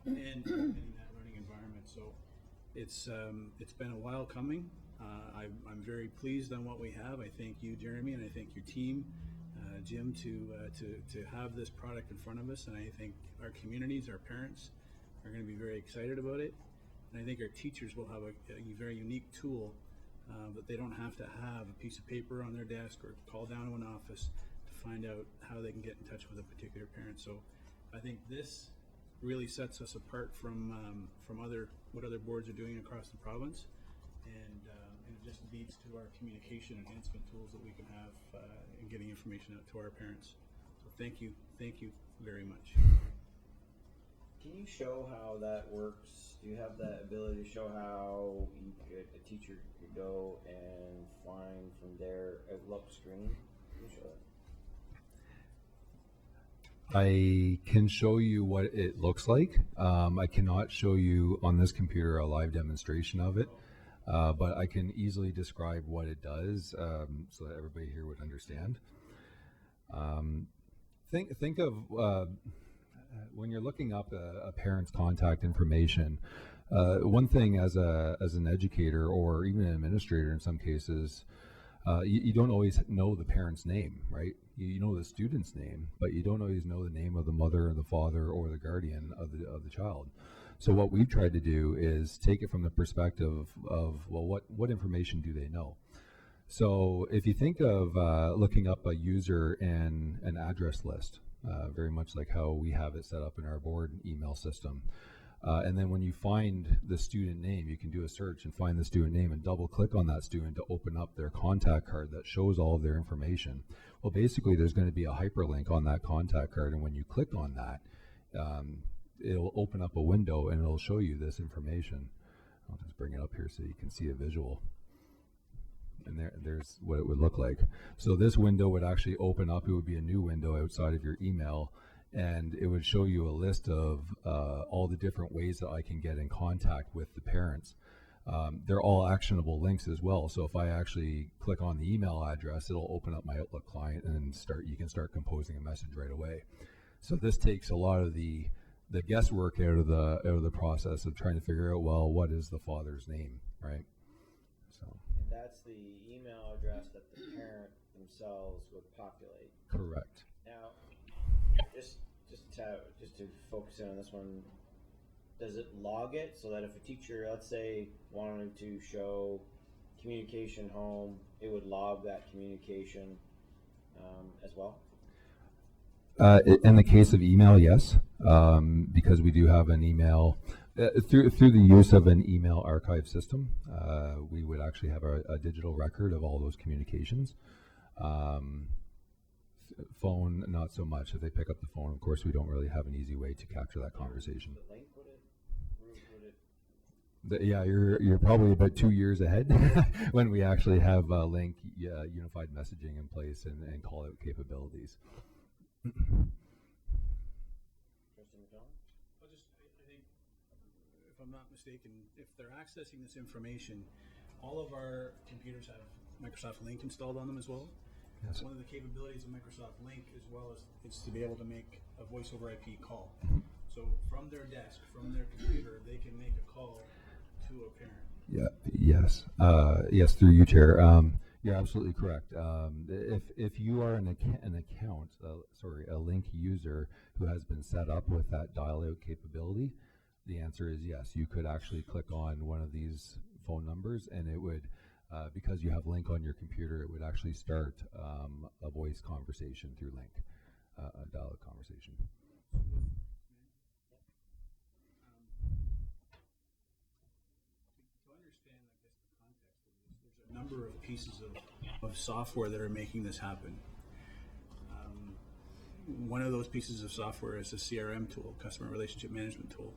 and in that learning environment. So it's been a while coming. I'm very pleased on what we have. I thank you, Jeremy, and I thank your team, Jim, to have this product in front of us. And I think our communities, our parents, are going to be very excited about it. And I think our teachers will have a very unique tool that they don't have to have a piece of paper on their desk or call down to an office to find out how they can get in touch with a particular parent. So I think this really sets us apart from what other boards are doing across the province, and it just leads to our communication enhancement tools that we can have in getting information out to our parents. So thank you very much. Can you show how that works? Do you have that ability to show how a teacher could go and find from their Outlook screen? Can you show that? I can show you what it looks like. I cannot show you on this computer a live demonstration of it, but I can easily describe what it does so that everybody here would understand. Think of when you're looking up a parent's contact information. One thing as an educator or even an administrator in some cases, you don't always know the parent's name, right? You know the student's name, but you don't always know the name of the mother or the father or the guardian of the child. So what we've tried to do is take it from the perspective of, well, what information do they know? So if you think of looking up a user in an address list, very much like how we have it set up in our board email system. And then when you find the student name, you can do a search and find the student name and double click on that student to open up their contact card that shows all of their information. Well, basically there's going to be a hyperlink on that contact card, and when you click on that, it'll open up a window and it'll show you this information. I'll just bring it up here so you can see a visual. And there's what it would look like. So this window would actually open up. It would be a new window outside of your email, and it would show you a list of all the different ways that I can get in contact with the parents. They're all actionable links as well. So if I actually click on the email address, it'll open up my Outlook client and you can start composing a message right away. So this takes a lot of the guesswork out of the process of trying to figure out, well, what is the father's name, right? So. And that's the email address that the parent themselves would populate. Correct. Now, just to focus in on this one, does it log it so that if a teacher, let's say, wanted to show communication home, it would log that communication as well? In the case of email, yes, because we do have an email. Through the use of an email archive system, we would actually have a digital record of all those communications. Phone, not so much. If they pick up the phone, of course, we don't really have an easy way to capture that conversation. The link, would it? Yeah, you're probably about 2 years ahead when we actually have link unified messaging in place and call out capabilities. I think, if I'm not mistaken, if they're accessing this information, all of our computers have Microsoft Link installed on them as well. Yes. One of the capabilities of Microsoft Link as well is to be able to make a voice over IP call. So from their desk, from their computer, they can make a call to a parent. Yeah. Yes. Yes. Through you, Chair. You're absolutely correct. If you are a Link user who has been set up with that dial-out capability, the answer is yes. You could actually click on one of these phone numbers, and it would, because you have Link on your computer, it would actually start a voice conversation through Link, a dial-out conversation. Number of pieces of software that are making this happen. One of those pieces of software is a CRM tool, customer relationship management tool.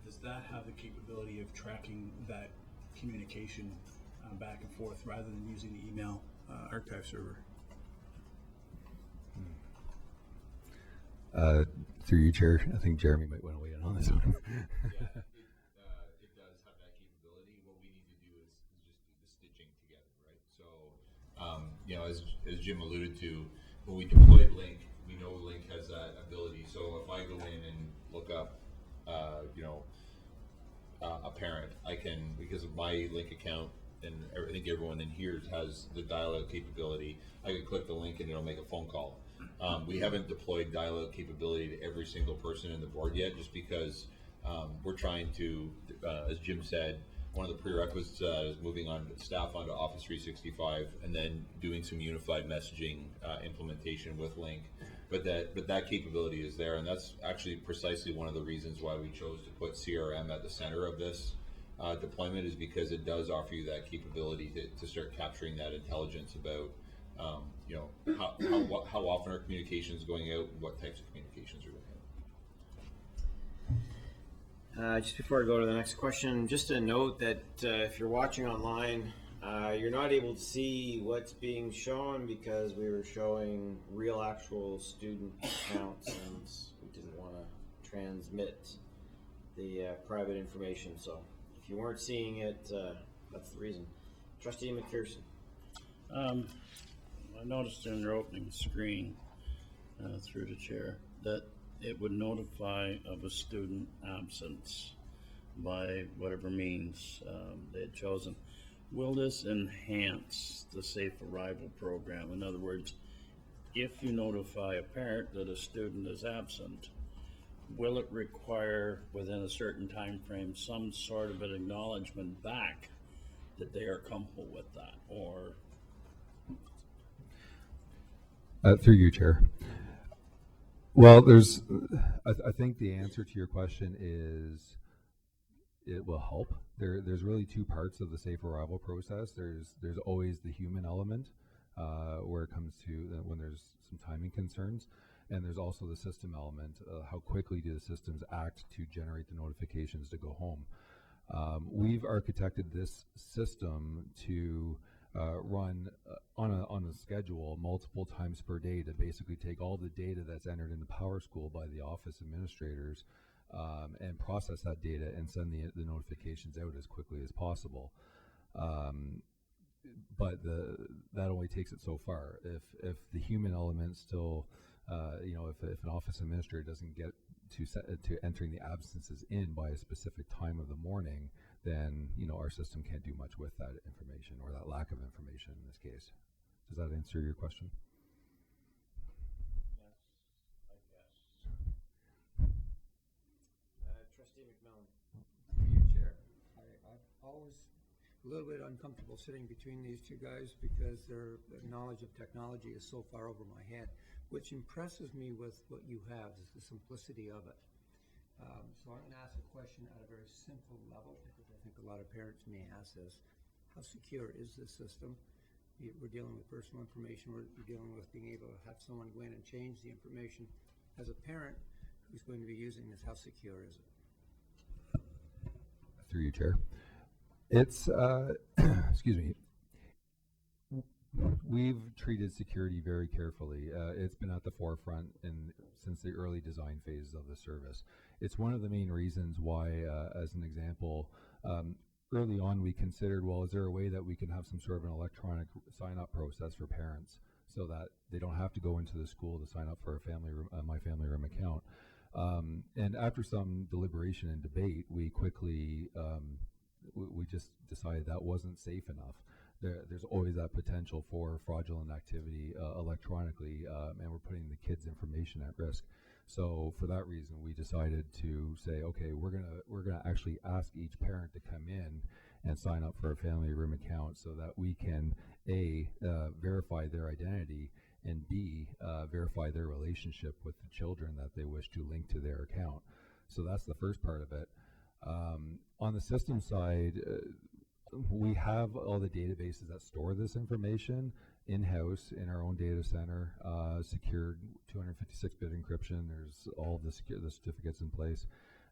Does that have the capability of tracking that communication back and forth rather than using the email archive server? Through you, Chair, I think Jeremy might want to weigh in on this one. It does have that capability. What we need to do is just do the stitching together, right? So, as Jim alluded to, when we deployed Link, we know Link has that ability. So if I go in and look up, a parent, I can, because of my Link account, and I think everyone in here has the dial-out capability, I can click the link and it'll make a phone call. We haven't deployed dial-out capability to every single person in the board yet, just because we're trying to, as Jim said, one of the prerequisites is moving on staff onto Office 365 and then doing some unified messaging implementation with Link. But that capability is there, and that's actually precisely one of the reasons why we chose to put CRM at the center of this deployment, is because it does offer you that capability to start capturing that intelligence about how often are communications going out, and what types of communications are going out. Just before I go to the next question, just a note that if you're watching online, you're not able to see what's being shown because we were showing real actual student counts and we didn't want to transmit the private information. So if you weren't seeing it, that's the reason. Trustee McPherson. I noticed in your opening screen through the chair that it would notify of a student absence by whatever means they had chosen. Will this enhance the Safe Arrival program? In other words, if you notify a parent that a student is absent, will it require within a certain time frame some sort of an acknowledgement back that they are comfortable with that? Or through you, Chair. Well, I think the answer to your question is it will help. There's really two parts of the safe arrival process. There's always the human element where it comes to when there's some timing concerns, and there's also the system element. How quickly do the systems act to generate the notifications to go home? We've architected this system to run on a schedule multiple times per day to basically take all the data that's entered into PowerSchool by the office administrators and process that data and send the notifications out as quickly as possible. But that only takes it so far. If the human element still, if an office administrator doesn't get to entering the absences in by a specific time of the morning, then our system can't do much with that information, or that lack of information in this case. Does that answer your question? yes, I guess. Trustee McMillan. Through you, Chair. I'm always a little bit uncomfortable sitting between these two guys because their knowledge of technology is so far over my head. Which impresses me with what you have is the simplicity of it. So I'm going to ask a question at a very simple level, because I think a lot of parents may ask this. How secure is this system? We're dealing with personal information. We're dealing with being able to have someone go in and change the information. As a parent who's going to be using this, how secure is it? Through you, Chair. It's, excuse me. We've treated security very carefully. It's been at the forefront since the early design phases of the service. It's one of the main reasons why, as an example, early on we considered, well, is there a way that we can have some sort of an electronic sign-up process for parents so that they don't have to go into the school to sign up for a My Family Room account? And after some deliberation and debate, we quickly, we just decided that wasn't safe enough. There's always that potential for fraudulent activity electronically, and we're putting the kids' information at risk. So for that reason, we decided to say, okay, we're gonna actually ask each parent to come in and sign up for a family room account so that we can A, verify their identity, and B, verify their relationship with the children that they wish to link to their account. So that's the first part of it. On the system side, we have all the databases that store this information in-house in our own data center, secured 256-bit encryption. There's all the certificates in place.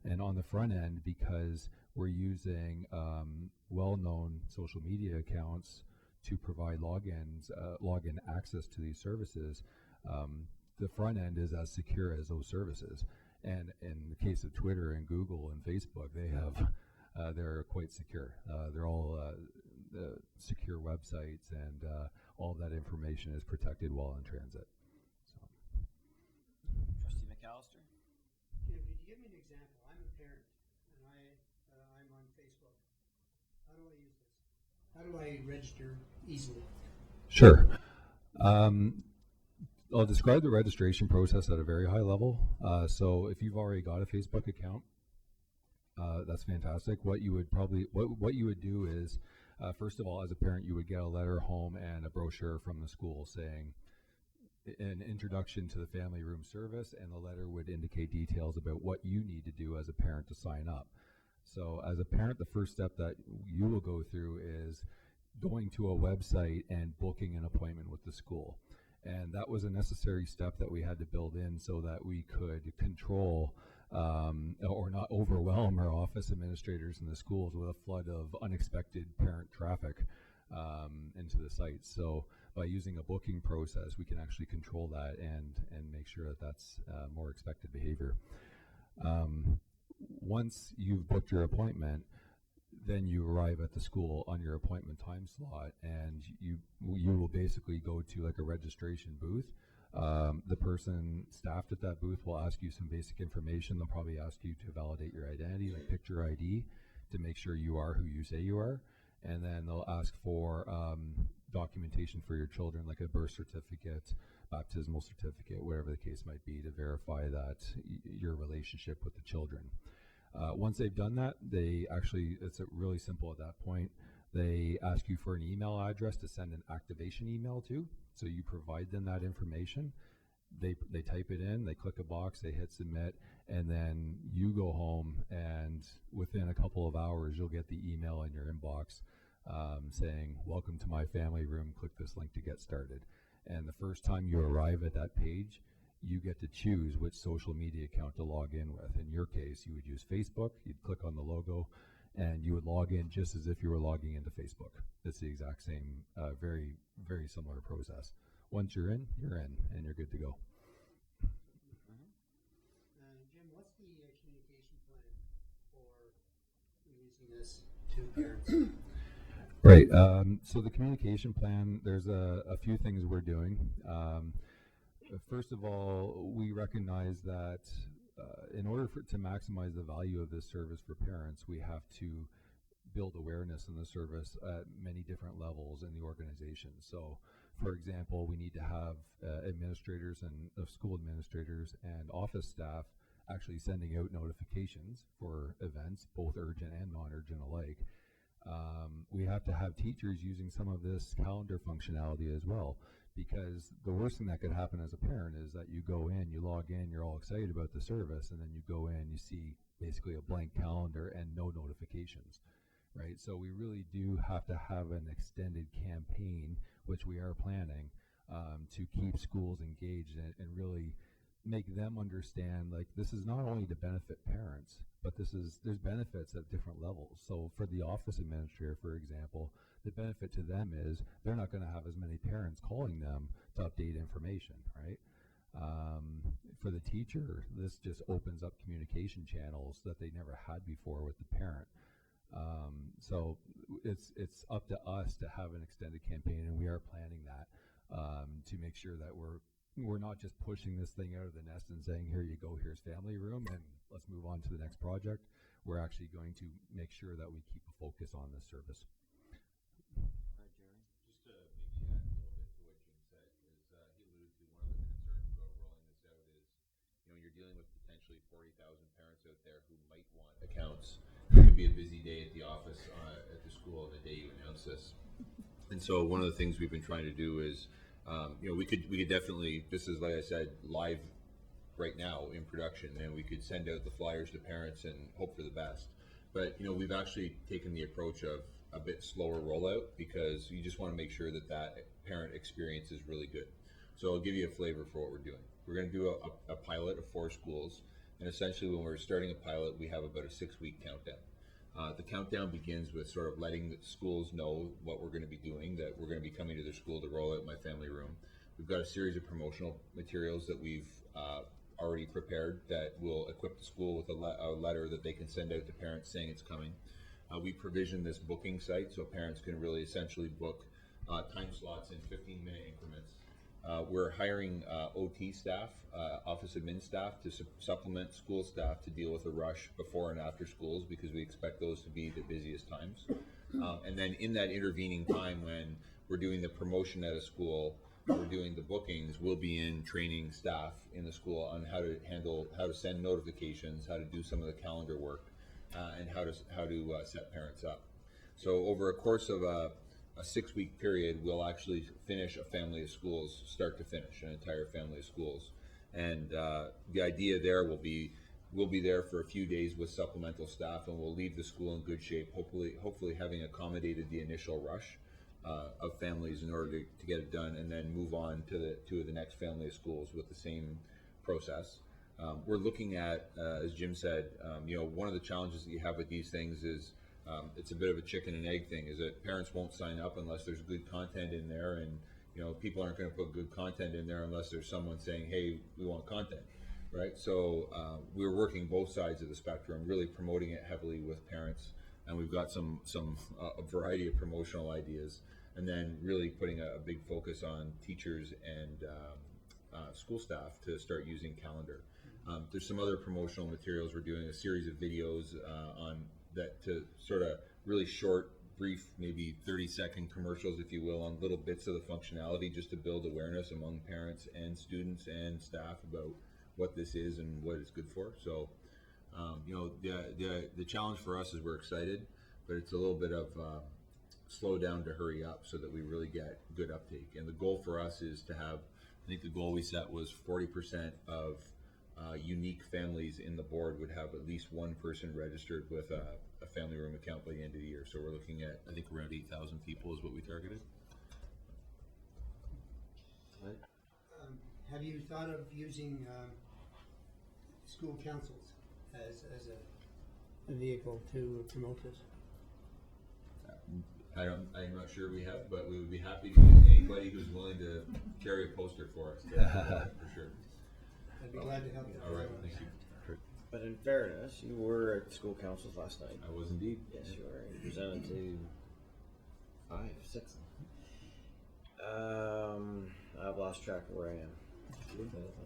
And on the front end, because we're using well-known social media accounts to provide login access to these services, the front end is as secure as those services. And in the case of Twitter and Google and Facebook, they're quite secure. They're all secure websites, and all that information is protected while in transit. So. Trustee McAllister. Could you give me an example? I'm a parent, and I'm on Facebook. How do I use this? How do I register easily? Sure. I'll describe the registration process at a very high level. So if you've already got a Facebook account, that's fantastic. What you would probably, what you would do is, first of all, as a parent, you would get a letter home and a brochure from the school saying an introduction to the family room service, and the letter would indicate details about what you need to do as a parent to sign up. So as a parent, the first step that you will go through is going to a website and booking an appointment with the school. And that was a necessary step that we had to build in so that we could control or not overwhelm our office administrators in the schools with a flood of unexpected parent traffic into the site. So by using a booking process, we can actually control that and make sure that that's more expected behavior. Once you've booked your appointment, then you arrive at the school on your appointment time slot, and you will basically go to like a registration booth. The person staffed at that booth will ask you some basic information. They'll probably ask you to validate your identity, like picture ID, to make sure you are who you say you are. And then they'll ask for documentation for your children, like a birth certificate, baptismal certificate, whatever the case might be, to verify that your relationship with the children. Once they've done that, it's really simple at that point. They ask you for an email address to send an activation email to. So you provide them that information. They type it in, they click a box, they hit submit, and then you go home, and within a couple of hours, you'll get the email in your inbox saying, "Welcome to my family room, click this link to get started." And the first time you arrive at that page, you get to choose which social media account to log in with. In your case, you would use Facebook, you'd click on the logo, and you would log in just as if you were logging into Facebook. It's the exact same, very, very similar process. Once you're in, and you're good to go. Jim, what's the communication plan for releasing this to parents? Right. So the communication plan, there's a few things we're doing. First of all, we recognize that in order to maximize the value of this service for parents, we have to build awareness in the service at many different levels in the organization. So, for example, we need to have administrators and school administrators and office staff actually sending out notifications for events, both urgent and non-urgent alike. We have to have teachers using some of this calendar functionality as well, because the worst thing that could happen as a parent is that you go in, you log in, you're all excited about the service, and then you go in, you see basically a blank calendar and no notifications, right? So we really do have to have an extended campaign, which we are planning, to keep schools engaged and really make them understand, like, this is not only to benefit parents, but there's benefits at different levels. So for the office administrator, for example, the benefit to them is they're not going to have as many parents calling them to update information, right? For the teacher, this just opens up communication channels that they never had before with the parent. So it's up to us to have an extended campaign, and we are planning that to make sure that we're not just pushing this thing out of the nest and saying, here you go, here's family room, and let's move on to the next project. We're actually going to make sure that we keep a focus on this service. Just to maybe add a little bit to what Jim said, is he alluded to one of the concerns about rolling this out is, you're dealing with potentially 40,000 parents out there who might want accounts. It could be a busy day at the office, at the school, the day you announce this. And so one of the things we've been trying to do is, we could definitely, this is, like I said, live right now in production, and we could send out the flyers to parents and hope for the best. But, we've actually taken the approach of a bit slower rollout, because you just want to make sure that parent experience is really good. So I'll give you a flavor for what we're doing. We're going to do a pilot of 4 schools, and essentially when we're starting a pilot, we have about a 6-week countdown. The countdown begins with sort of letting the schools know what we're going to be doing, that we're going to be coming to their school to roll out My Family Room. We've got a series of promotional materials that we've already prepared that will equip the school with a letter that they can send out to parents saying it's coming. We provision this booking site so parents can really essentially book time slots in 15-minute increments. We're hiring OT staff, office admin staff, to supplement school staff to deal with the rush before and after schools, because we expect those to be the busiest times. And then in that intervening time when we're doing the promotion at a school, we're doing the bookings, we'll be in training staff in the school on how to send notifications, how to do some of the calendar work. and how to set parents up. So over a course of a 6-week period, we'll actually finish a family of schools, start to finish, an entire family of schools. And the idea there will be, we'll be there for a few days with supplemental staff, and we'll leave the school in good shape, hopefully having accommodated the initial rush of families in order to get it done, and then move on to the next family of schools with the same process. We're looking at, as Jim said, one of the challenges that you have with these things is it's a bit of a chicken and egg thing, is that parents won't sign up unless there's good content in there, and people aren't going to put good content in there unless there's someone saying, hey, we want content, right? So we're working both sides of the spectrum, really promoting it heavily with parents, and we've got a variety of promotional ideas, and then really putting a big focus on teachers and school staff to start using Calendar. There's some other promotional materials. We're doing a series of videos on that to sort of really short, brief, maybe 30-second commercials, if you will, on little bits of the functionality, just to build awareness among parents and students and staff about what this is and what it's good for. So, the challenge for us is we're excited, but it's a little bit of slow down to hurry up so that we really get good uptake. And the goal for us is to have, I think the goal we set was 40% of unique families in the board would have at least one person registered with a family room account by the end of the year. So we're looking at, I think, around 8,000 people is what we targeted. Have you thought of using school councils as a vehicle to promote this? I'm not sure we have, but we would be happy to use anybody who's willing to carry a poster for us. For sure. I'd be glad to help you. All right, thank you. But in fairness, you were at school councils last night. I was indeed. Yes, you were. You presented to 5, 6. I've lost track of where I am.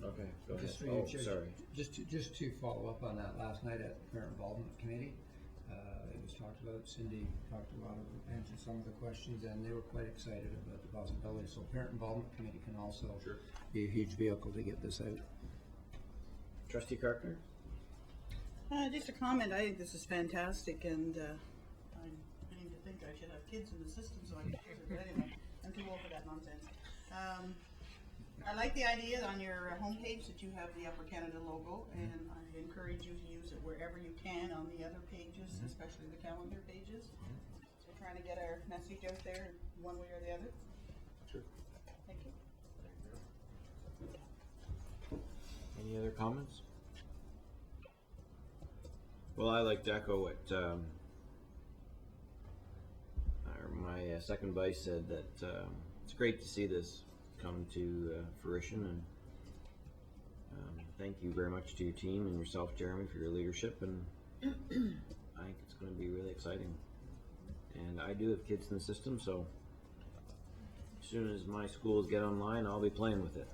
Okay, go ahead. Just through you, Oh, Chair, sorry. Just to follow up on that, last night at the Parent Involvement Committee, it was talked about, Cindy talked a lot of, answered some of the questions, and they were quite excited about the possibility. So Parent Involvement Committee can also be a huge vehicle to get this out. Trustee Carpenter? Just a comment. I think this is fantastic, and I'm beginning to think I should have kids in the system so I can use it. But anyway, I'm too old for that nonsense. I like the idea on your homepage that you have the Upper Canada logo, and I encourage you to use it wherever you can on the other pages, especially the calendar pages. So we're trying to get our message out there one way or the other. Sure. Thank you. Any other comments? Well, I like to echo what my second vice said, that it's great to see this come to fruition, and thank you very much to your team and yourself, Jeremy, for your leadership, and I think it's going to be really exciting. And I do have kids in the system, so as soon as my schools get online, I'll be playing with it.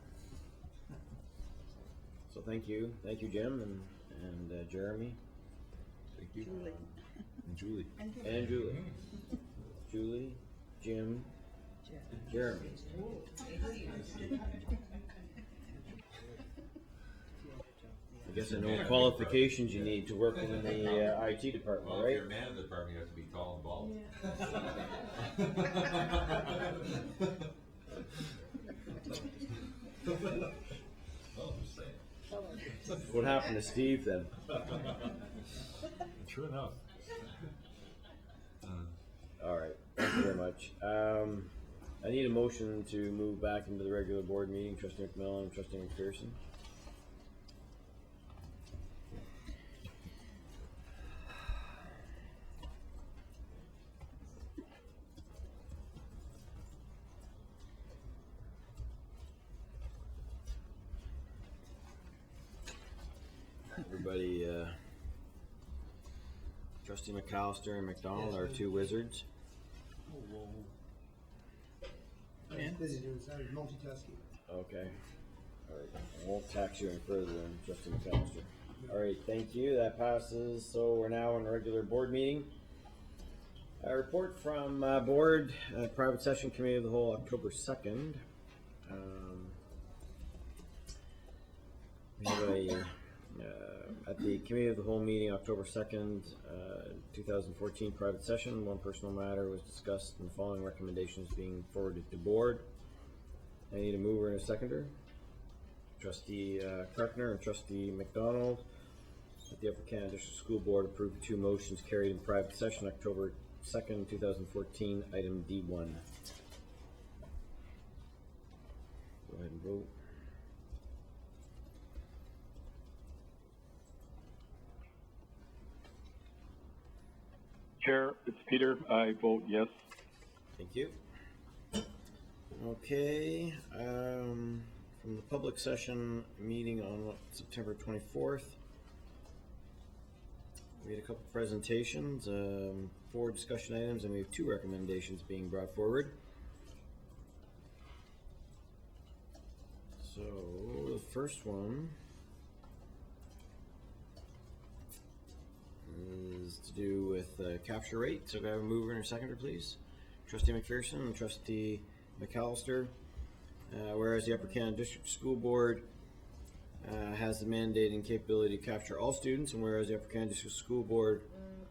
So thank you, Jim and Jeremy. Thank you. Julie. And Julie. And Julie. Julie, Jim, Jeremy. I guess I know what qualifications you need to work in the IT department, Well, right? if you're a man in the department, you have to be tall and bald. Oh, just saying. What happened to Steve then? True enough. All right, thank you very much. I need a motion to move back into the regular board meeting. Trustee McMillan and Trustee McPherson. Everybody, Trustee McAllister and McDonald are two wizards. I'm busy doing some multitasking. Okay. All right. I won't tax you any further than Trustee McAllister. All right. Thank you. That passes. So we're now in a regular board meeting. A report from board private session committee of the whole, October 2nd. We have a At the Committee of the Whole meeting, October 2nd, 2014, private session, one personal matter was discussed and the following recommendations being forwarded to board. I need a mover and a seconder. Trustee Karkner and Trustee McDonald. That the Upper Canada District School Board approved 2 motions carried in private session, October 2nd, 2014, item D1. Go ahead and vote. Chair, it's Peter. I vote yes. Thank you. Okay, from the public session meeting on September 24th, we had a couple presentations, 4 discussion items, and we have 2 recommendations being brought forward. So the first one is to do with capture rate. So can I have a mover and a seconder, please? Trustee McPherson and Trustee McAllister. Whereas the Upper Canada District School Board has the mandate and capability to capture all students, and whereas the Upper Canada District School Board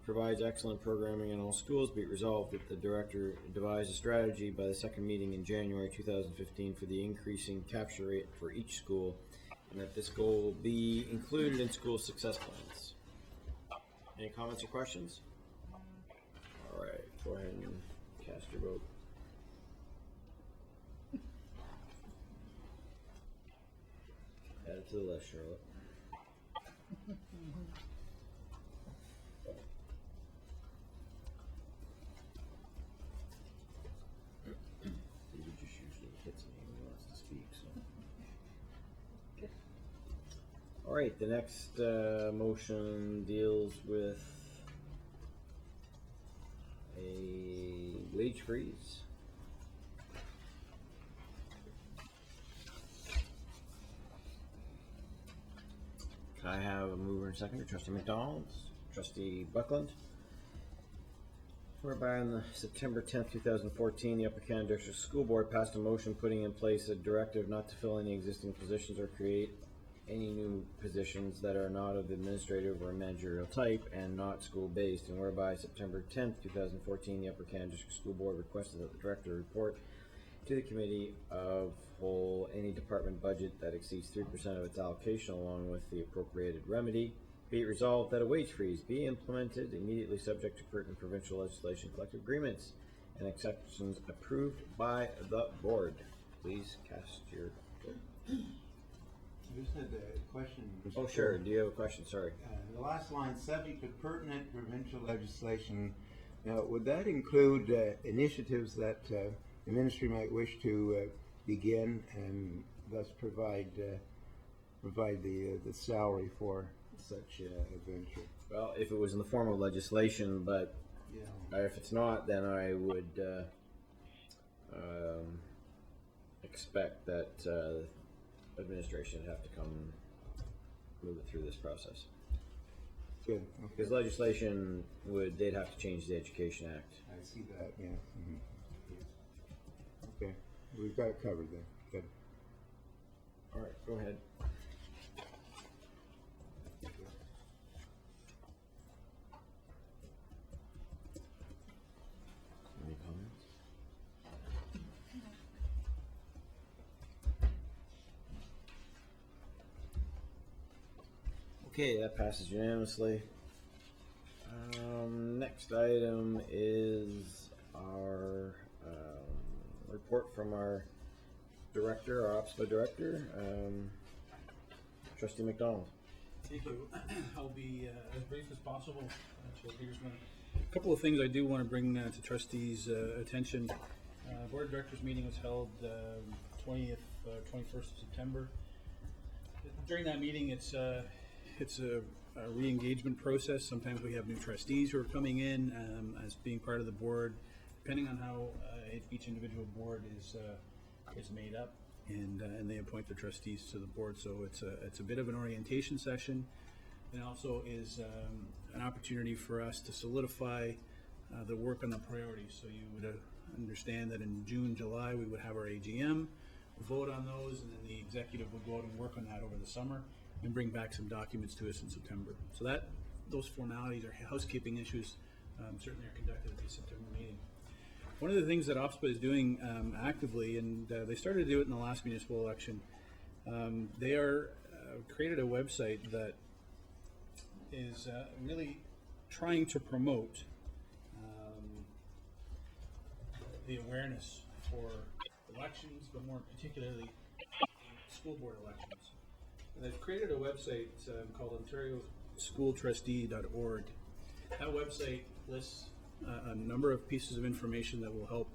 provides excellent programming in all schools, be it resolved that the director devise a strategy by the second meeting in January 2015 for the increasing capture rate for each school, and that this goal will be included in school success plans. Any comments or questions? All right, go ahead and cast your vote. Add it to the list, Charlotte. David just usually hits me when he wants to speak, so. All right, the next motion deals with a wage freeze. Can I have a mover and seconder? Trustee McDonald, Trustee Buckland. Whereby on the September 10th, 2014, the Upper Canada District School Board passed a motion putting in place a directive not to fill any existing positions or create any new positions that are not of administrative or managerial type and not school-based, and whereby September 10th, 2014, the Upper Canada District School Board requested that the director report to the Committee of Whole any department budget that exceeds 3% of its allocation along with the appropriated remedy. Be it resolved that a wage freeze be implemented immediately subject to pertinent provincial legislation, collective agreements, and exceptions approved by the board. Please cast your vote. I just had a question. Oh, sure. Do you have a question? Sorry. The last line, subject to pertinent provincial legislation. Now, would that include initiatives that the ministry might wish to begin and thus provide the salary for such a venture? Well, if it was in the form of legislation, but Yeah. if it's not, then I would expect that administration would have to come move it through this process. Good. Because legislation they'd have to change the Education Act. I see that, yeah. Okay, we've got it covered then. Good. All right, go ahead. Any comments? Okay, that passes unanimously. Next item is our report from our director, our OPSPA director, Trustee McDonald. Thank you. I'll be as brief as possible, Chair Petersman. A couple of things I do want to bring to trustees' attention. Board of Directors meeting was held 21st of September. During that meeting, it's a re-engagement process. Sometimes we have new trustees who are coming in as being part of the board, depending on how each individual board is made up, and they appoint the trustees to the board. So it's a bit of an orientation session, and also is an opportunity for us to solidify the work on the priorities. So you would understand that in June, July, we would have our AGM, vote on those, and then the executive would go out and work on that over the summer. and bring back some documents to us in September. So those formalities are housekeeping issues, certainly are conducted at the September meeting. One of the things that OPSPA is doing actively, and they started to do it in the last municipal election, they are created a website that is really trying to promote the awareness for elections, but more particularly school board elections. And they've created a website called OntarioSchoolTrustee.org. That website lists a number of pieces of information that will help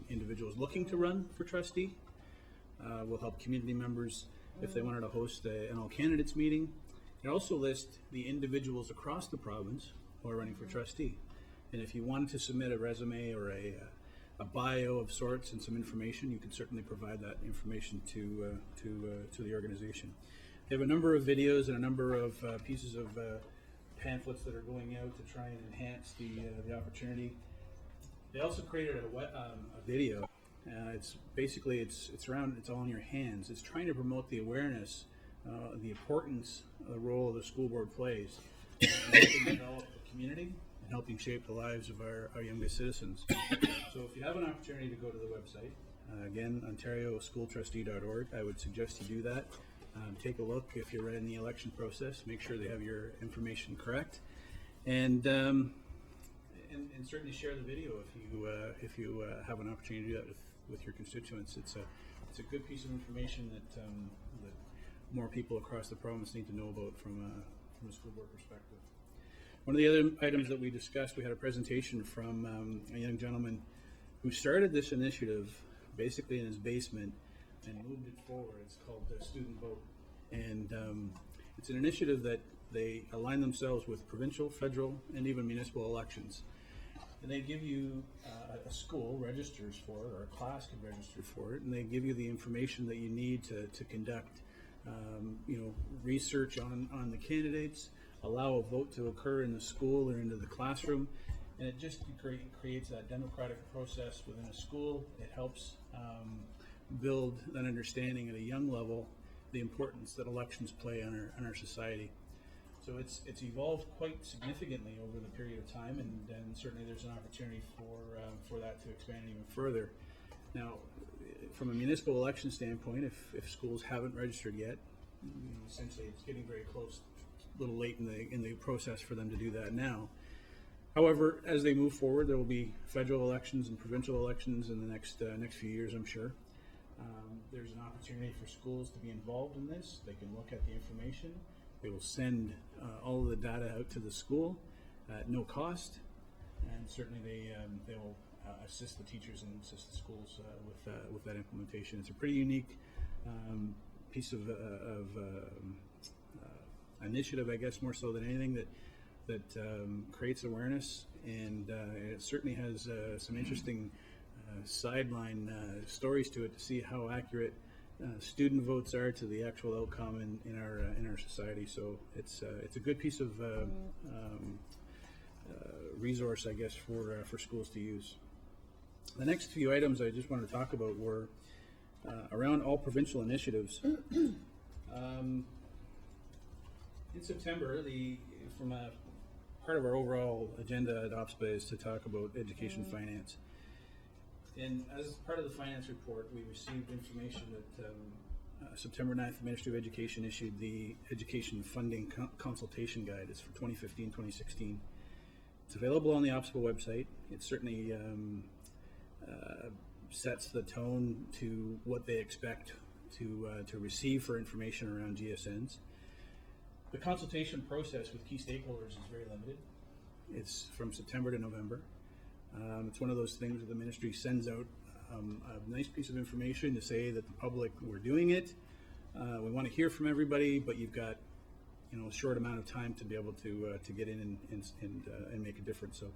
individuals looking to run for trustee, will help community members if they wanted to host an all candidates meeting. It also lists the individuals across the province who are running for trustee. And if you wanted to submit a resume or a bio of sorts and some information, you can certainly provide that information to the organization. They have a number of videos and a number of pieces of pamphlets that are going out to try and enhance the opportunity. They also created a video. It's basically it's all in your hands. It's trying to promote the awareness, the importance of the role the school board plays in helping develop the community and helping shape the lives of our youngest citizens. So if you have an opportunity to go to the website, again, OntarioSchoolTrustee.org, I would suggest you do that. Take a look if you're in the election process. Make sure they have your information correct, and certainly share the video if you have an opportunity to do that with your constituents. It's a good piece of information that more people across the province need to know about from a school board perspective. One of the other items that we discussed, we had a presentation from a young gentleman who started this initiative basically in his basement and moved it forward. It's called Student Vote. And it's an initiative that they align themselves with provincial, federal, and even municipal elections. And they give you, a school registers for it, or a class can register for it, and they give you the information that you need to conduct research on the candidates, allow a vote to occur in the school or into the classroom, and it just creates that democratic process within a school. It helps build an understanding at a young level the importance that elections play on our society. So it's evolved quite significantly over the period of time, and certainly there's an opportunity for that to expand even further. Now, from a municipal election standpoint, if schools haven't registered yet, essentially it's getting very close, a little late in the process for them to do that now. However, as they move forward, there will be federal elections and provincial elections in the next few years, I'm sure. There's an opportunity for schools to be involved in this. They can look at the information. They will send all of the data out to the school at no cost, and certainly they will assist the teachers and assist the schools with that implementation. It's a pretty unique piece of initiative, I guess, more so than anything, that creates awareness, and it certainly has some interesting sideline stories to it to see how accurate student votes are to the actual outcome in our society. So it's a good piece of resource, I guess, for schools to use. The next few items I just wanted to talk about were around all provincial initiatives. In September, from a part of our overall agenda at OPSPA is to talk about education finance. And as part of the finance report, we received information that September 9th, the Ministry of Education issued the Education Funding Consultation Guide. It's for 2015-2016. It's available on the OPSPA website. It certainly sets the tone to what they expect to receive for information around GSNs. The consultation process with key stakeholders is very limited. It's from September to November. It's one of those things where the ministry sends out a nice piece of information to say that the public, we're doing it. We want to hear from everybody, but you've got a short amount of time to be able to get in and make a difference. So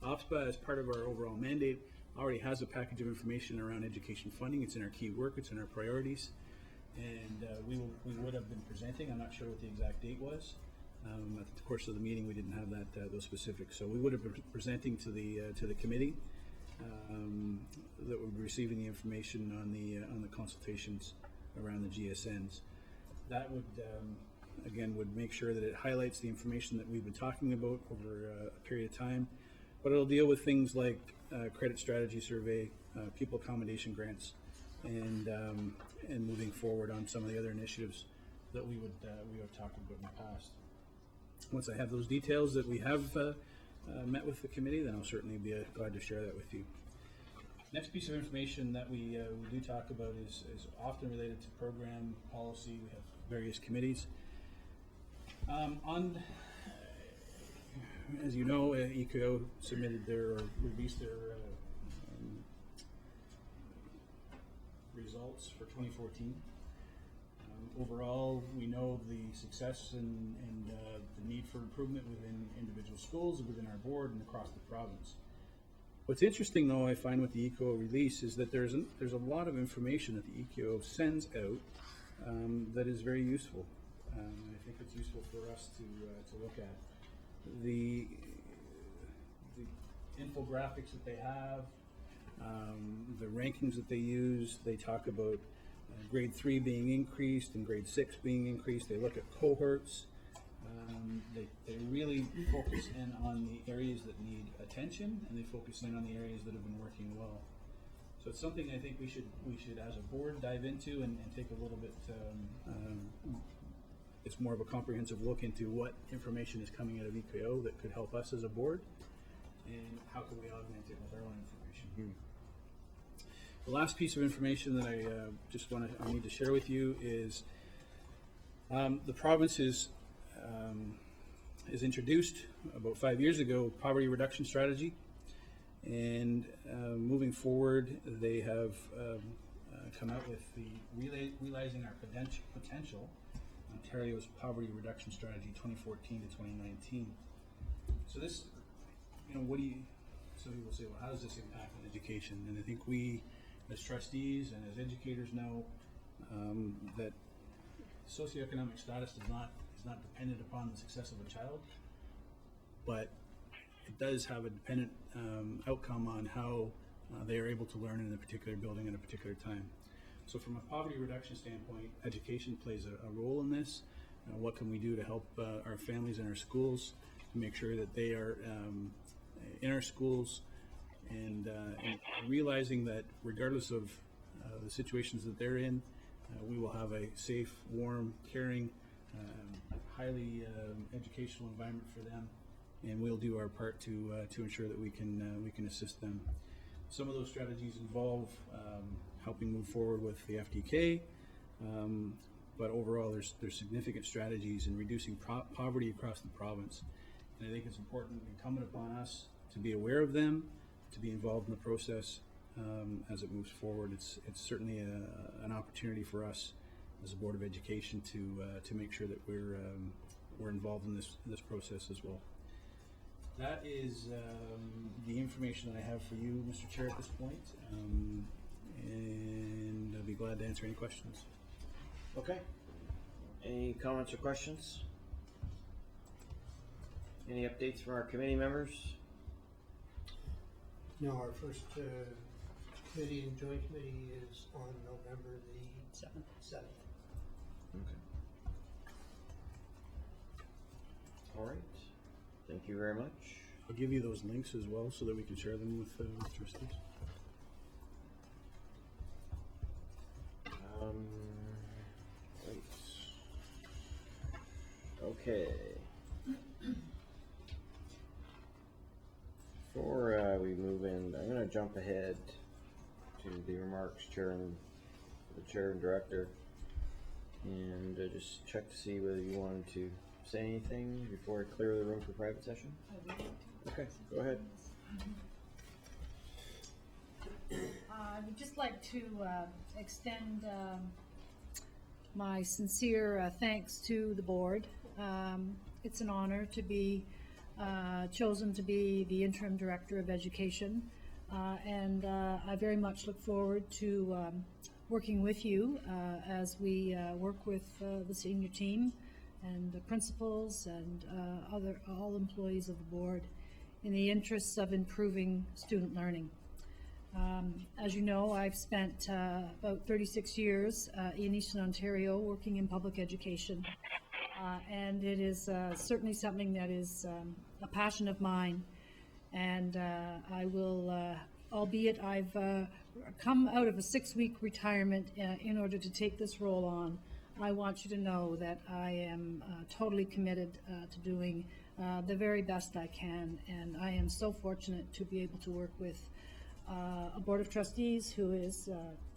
OPSPA, as part of our overall mandate, already has a package of information around education funding. It's in our key work, it's in our priorities, and we would have been presenting. I'm not sure what the exact date was. At the course of the meeting, we didn't have those specifics, so we would have been presenting to the committee that would be receiving the information on the consultations around the GSNs. That would again, would make sure that it highlights the information that we've been talking about over a period of time. But it'll deal with things like credit strategy survey, pupil accommodation grants, and moving forward on some of the other initiatives that we have talked about in the past. Once I have those details that we have met with the committee, then I'll certainly be glad to share that with you. Next piece of information that we do talk about is often related to program policy. We have various committees. As you know, ECO submitted released their results for 2014. Overall, we know the success and the need for improvement within individual schools, within our board, and across the province. What's interesting, though, I find with the ECO release is that there's a lot of information that the ECO sends out that is very useful. I think it's useful for us to look at. The infographics that they have, the rankings that they use, they talk about grade 3 being increased and grade 6 being increased. They look at cohorts. They really focus in on the areas that need attention, and they focus in on the areas that have been working well. So it's something I think we should as a board dive into and take a little bit. It's more of a comprehensive look into what information is coming out of EKO that could help us as a board, and how can we augment it with our own information. The last piece of information that I need to share with you is the province is introduced about 5 years ago poverty reduction strategy, and moving forward they have come out with the Realizing Our Potential, Ontario's Poverty Reduction Strategy 2014 to 2019. So this, some people say, well, how does this impact on education? And I think we, as trustees and as educators, know that socioeconomic status is not dependent upon the success of a child, but it does have a dependent outcome on how they are able to learn in a particular building at a particular time. So from a poverty reduction standpoint, education plays a role in this. What can we do to help our families and our schools to make sure that they are in our schools, and realizing that regardless of the situations that they're in, we will have a safe, warm, caring, highly educational environment for them, and we'll do our part to ensure that we can assist them. Some of those strategies involve helping move forward with the FDK, but overall there's significant strategies in reducing poverty across the province, and I think it's important, incumbent upon us to be aware of them, to be involved in the process as it moves forward. It's certainly an opportunity for us as a Board of Education to make sure that we're involved in this process as well. That is the information that I have for you, Mr. Chair, at this point, and I'll be glad to answer any questions. Okay. Any comments or questions? Any updates from our committee members? No, our first committee and joint committee is on November the 7th. Okay. All right. Thank you very much. I'll give you those links as well so that we can share them with trustees. Right. Okay. Before we move in, I'm going to jump ahead to the remarks, the chair and director, and just check to see whether you wanted to say anything before I clear the room for private session. Okay, go ahead. I would just like to extend my sincere thanks to the board. It's an honor to be chosen to be the interim director of education, and I very much look forward to working with you as we work with the senior team and the principals and all employees of the board in the interests of improving student learning. As you know, I've spent about 36 years in Eastern Ontario working in public education, And it is certainly something that is a passion of mine. And I will, albeit I've come out of a 6-week retirement in order to take this role on, I want you to know that I am totally committed to doing the very best I can. And I am so fortunate to be able to work with a Board of Trustees who is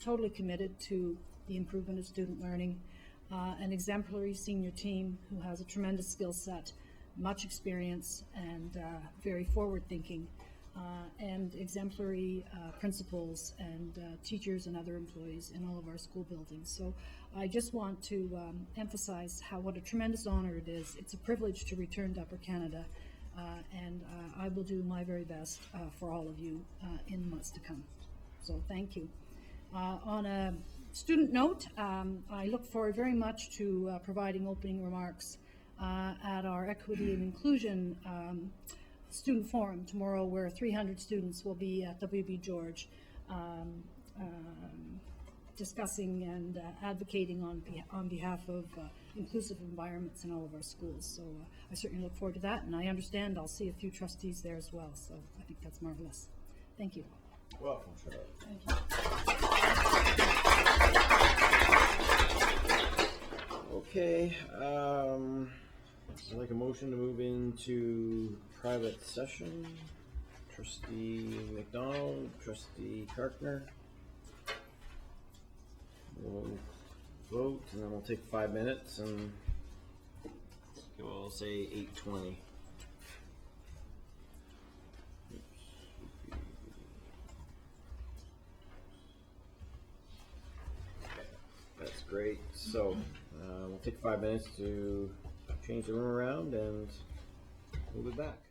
totally committed to the improvement of student learning, an exemplary senior team who has a tremendous skill set, much experience, and very forward-thinking, and exemplary principals and teachers and other employees in all of our school buildings. So I just want to emphasize what a tremendous honor it is. It's a privilege to return to Upper Canada, and I will do my very best for all of you in months to come. So thank you. On a student note, I look forward very much to providing opening remarks at our Equity and Inclusion Student Forum tomorrow, where 300 students will be at WB George discussing and advocating on behalf of inclusive environments in all of our schools. So I certainly look forward to that, and I understand I'll see a few trustees there as well, so I think that's marvelous. Thank you. Welcome, Charlotte. Thank you. Okay, I'd like a motion to move into private session. Trustee McDonald, Trustee Karkner. We'll vote, and then we'll take 5 minutes, and we'll say 8:20. That's great. So we'll take 5 minutes to change the room around, and we'll be back.